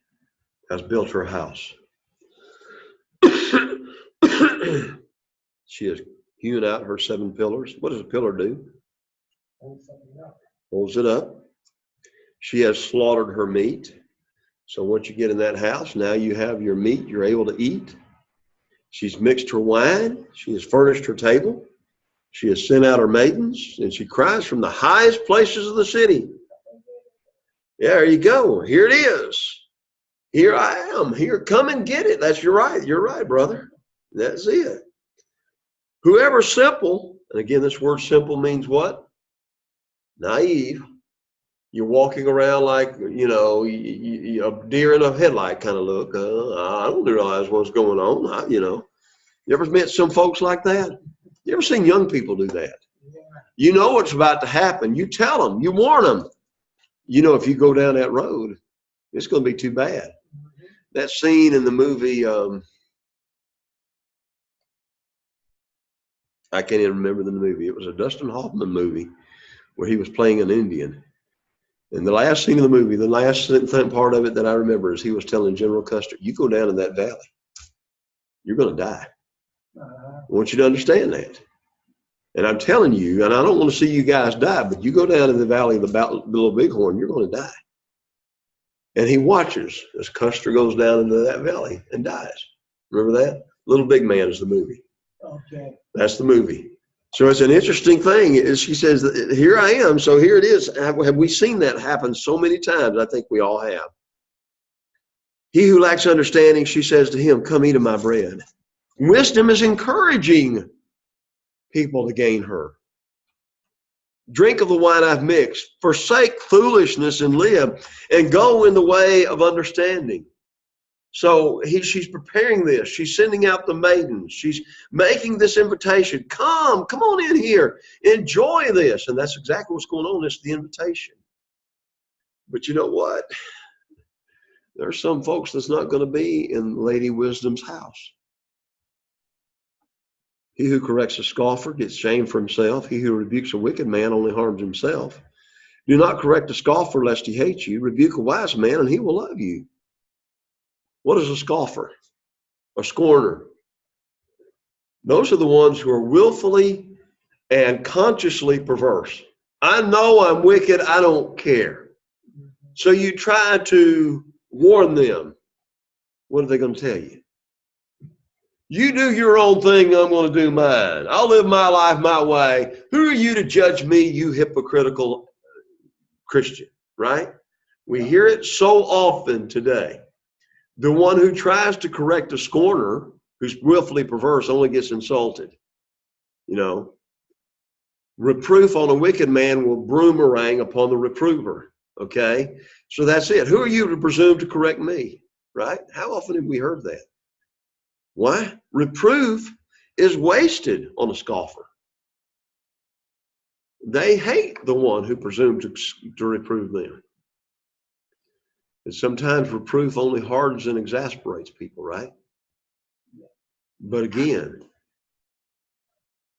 has built her house. She has hewn out her 7 pillars. What does a pillar do? Holds it up. She has slaughtered her meat. So once you get in that house, now you have your meat you're able to eat. She's mixed her wine. She has furnished her table. She has sent out her maidens, and she cries from the highest places of the city. Yeah, there you go. Here it is. Here I am. Here, come and get it. That's You're right, brother. That's it. Whoever's simple, and again, this word simple means what? Naive. You're walking around like, a deer in a headlight kind of look. I don't realize what's going on. You ever met some folks like that? You ever seen young people do that? You know what's about to happen. You tell them, you warn them. If you go down that road, it's going to be too bad. That scene in the movie, I can't even remember the movie. It was a Dustin Hoffman movie where he was playing an Indian. And the last scene of the movie, the last part of it that I remember is he was telling General Custer, you go down in that valley, you're going to die. I want you to understand that. And I'm telling you, and I don't want to see you guys die, but you go down in the valley of the Little Bighorn, you're going to die. And he watches as Custer goes down into that valley and dies. Remember that? Little Big Man is the movie. Okay. That's the movie. So it's an interesting thing. She says, here I am. So here it is. Have we seen that happen so many times? I think we all have. He who lacks understanding, she says to him, come eat of my bread. Wisdom is encouraging people to gain her. Drink of the wine I've mixed. Forsake foolishness and live, and go in the way of understanding. So she's preparing this. She's sending out the maidens. She's making this invitation. Come on in here. Enjoy this. And that's exactly what's going on. It's the invitation. But you know what? There are some folks that's not going to be in Lady Wisdom's house. He who corrects a scoffer gets shame for himself. He who rebukes a wicked man only harms himself. Do not correct a scoffer lest he hate you. Rebuke a wise man and he will love you. What is a scoffer? A scorner. Those are the ones who are willfully and consciously perverse. I know I'm wicked. I don't care. So you try to warn them. What are they going to tell you? You do your own thing, I'm going to do mine. I'll live my life my way. Who are you to judge me, you hypocritical Christian, right? We hear it so often today. The one who tries to correct a scorner, who's willfully perverse, only gets insulted. You know, reproof on a wicked man will boomerang upon the reprover, okay? So that's it. Who are you to presume to correct me, right? How often have we heard that? Why? Reproof is wasted on a scoffer. They hate the one who presumes to reprove them. And sometimes reproof only hardens and exasperates people, right? But again,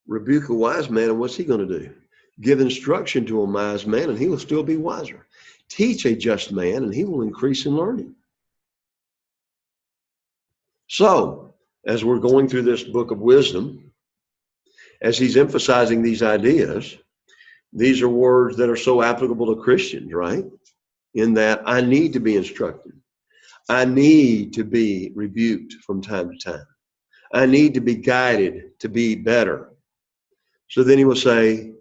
rebuke a wise man, and what's he going to do? Give instruction to a wise man, and he will still be wiser. Teach a just man, and he will increase in learning. So, as we're going through this book of wisdom, as he's emphasizing these ideas, these are words that are so applicable to Christians, right? In that I need to be instructed. I need to be rebuked from time to time. I need to be guided to be better. So then he will say,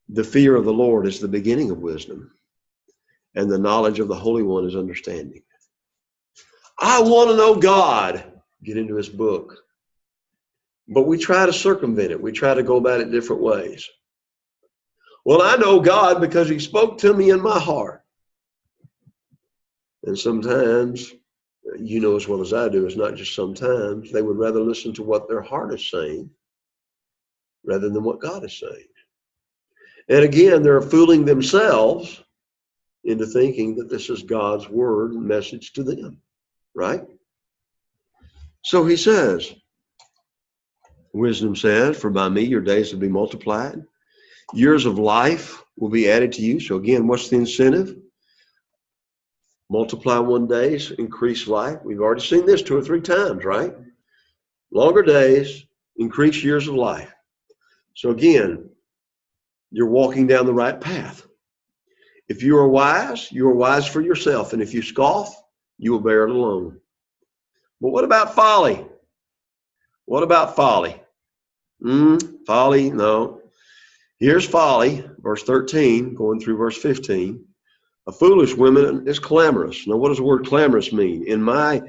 the fear of the Lord is the beginning of wisdom, and the knowledge of the Holy One is understanding. I want to know God. Get into his book. But we try to circumvent it. We try to go about it different ways. Well, I know God because he spoke to me in my heart. And sometimes, you know as well as I do, it's not just sometimes, they would rather listen to what their heart is saying rather than what God is saying. And again, they're fooling themselves into thinking that this is God's word and message to them, right? So he says, wisdom says, for by me your days will be multiplied. Years of life will be added to you. So again, what's the incentive? Multiply 1 days, increase life. We've already seen this 2 or 3 times, right? Longer days, increase years of life. So again, you're walking down the right path. If you are wise for yourself. And if you scoff, you will bear it alone. But what about folly? What about folly? Folly, no. Here's folly, verse 13, going through verse 15. A foolish woman is clamorous. Now, what does the word clamorous mean? In my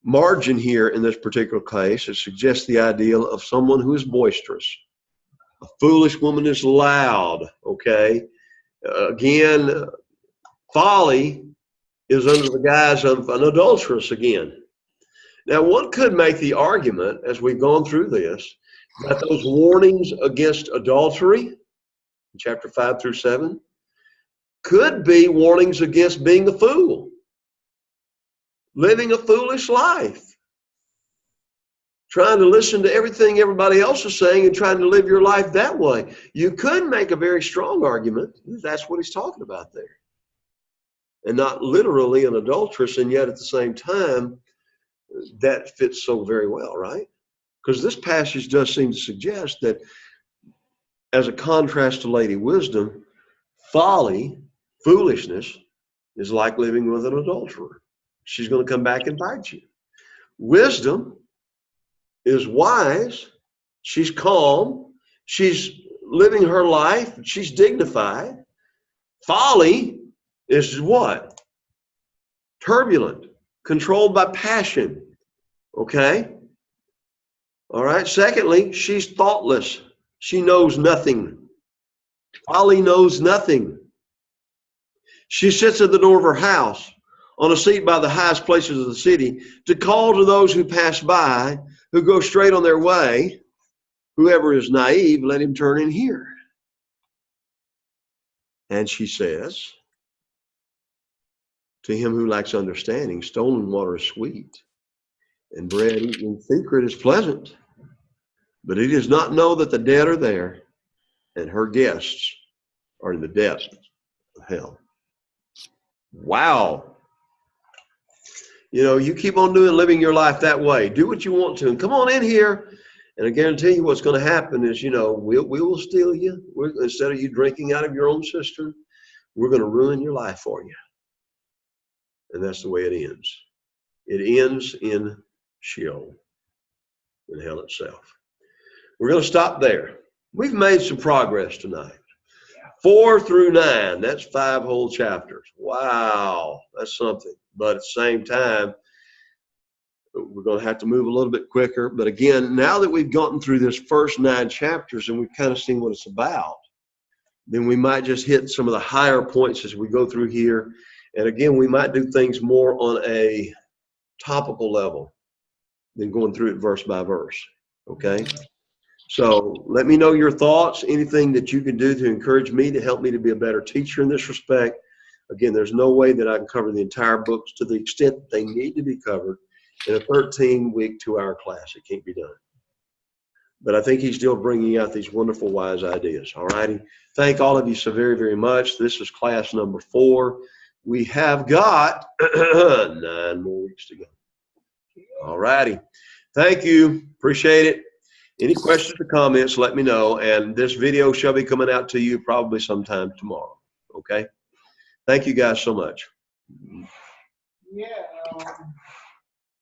margin here in this particular case, it suggests the idea of someone who is boisterous. A foolish woman is loud, okay? Again, folly is under the guise of an adulteress again. Now, one could make the argument, as we've gone through this, that those warnings against adultery, chapter 5 through 7, could be warnings against being a fool, living a foolish life, trying to listen to everything everybody else is saying and trying to live your life that way. You could make a very strong argument that that's what he's talking about there. And not literally an adulteress, and yet at the same time, that fits so very well, right? Because this passage does seem to suggest that as a contrast to Lady Wisdom, folly, foolishness, is like living with an adulterer. She's going to come back and bite you. Wisdom is wise. She's calm. She's living her life. She's dignified. Folly is what? Turbulent, controlled by passion. Okay? All right. Secondly, she's thoughtless. She knows nothing. Folly knows nothing. She sits at the door of her house on a seat by the highest places of the city to call to those who pass by, who go straight on their way. Whoever is naive, let him turn in here. And she says, to him who lacks understanding, stolen water is sweet, and bread eaten in secret is pleasant. But he does not know that the dead are there, and her guests are in the depths of hell. Wow. You keep on living your life that way. Do what you want to, and come on in here. And I guarantee you what's going to happen is, we will steal you. Instead of you drinking out of your own cistern, we're going to ruin your life for you. And that's the way it ends. It ends in Sheol, in hell itself. We're going to stop there. We've made some progress tonight. 4 through 9, that's 5 whole chapters. Wow, that's something. But at the same time, we're going to have to move a little bit quicker. But again, now that we've gotten through this first 9 chapters and we've kind of seen what it's about, then we might just hit some of the higher points as we go through here. And again, we might do things more on a topical level than going through it verse by verse. Okay? So let me know your thoughts, anything that you can do to encourage me, to help me to be a better teacher in this respect. Again, there's no way that I can cover the entire books to the extent that they need to be covered in a 13-week, 2-hour class. It can't be done. But I think he's still bringing out these wonderful, wise ideas. All righty. Thank all of you so very, very much. This is class number 4. We have got 9 more weeks to go. All righty. Thank you. Appreciate it. Any questions or comments, let me know. And this video shall be coming out to you probably sometime tomorrow. Okay? Thank you guys so much. Yeah.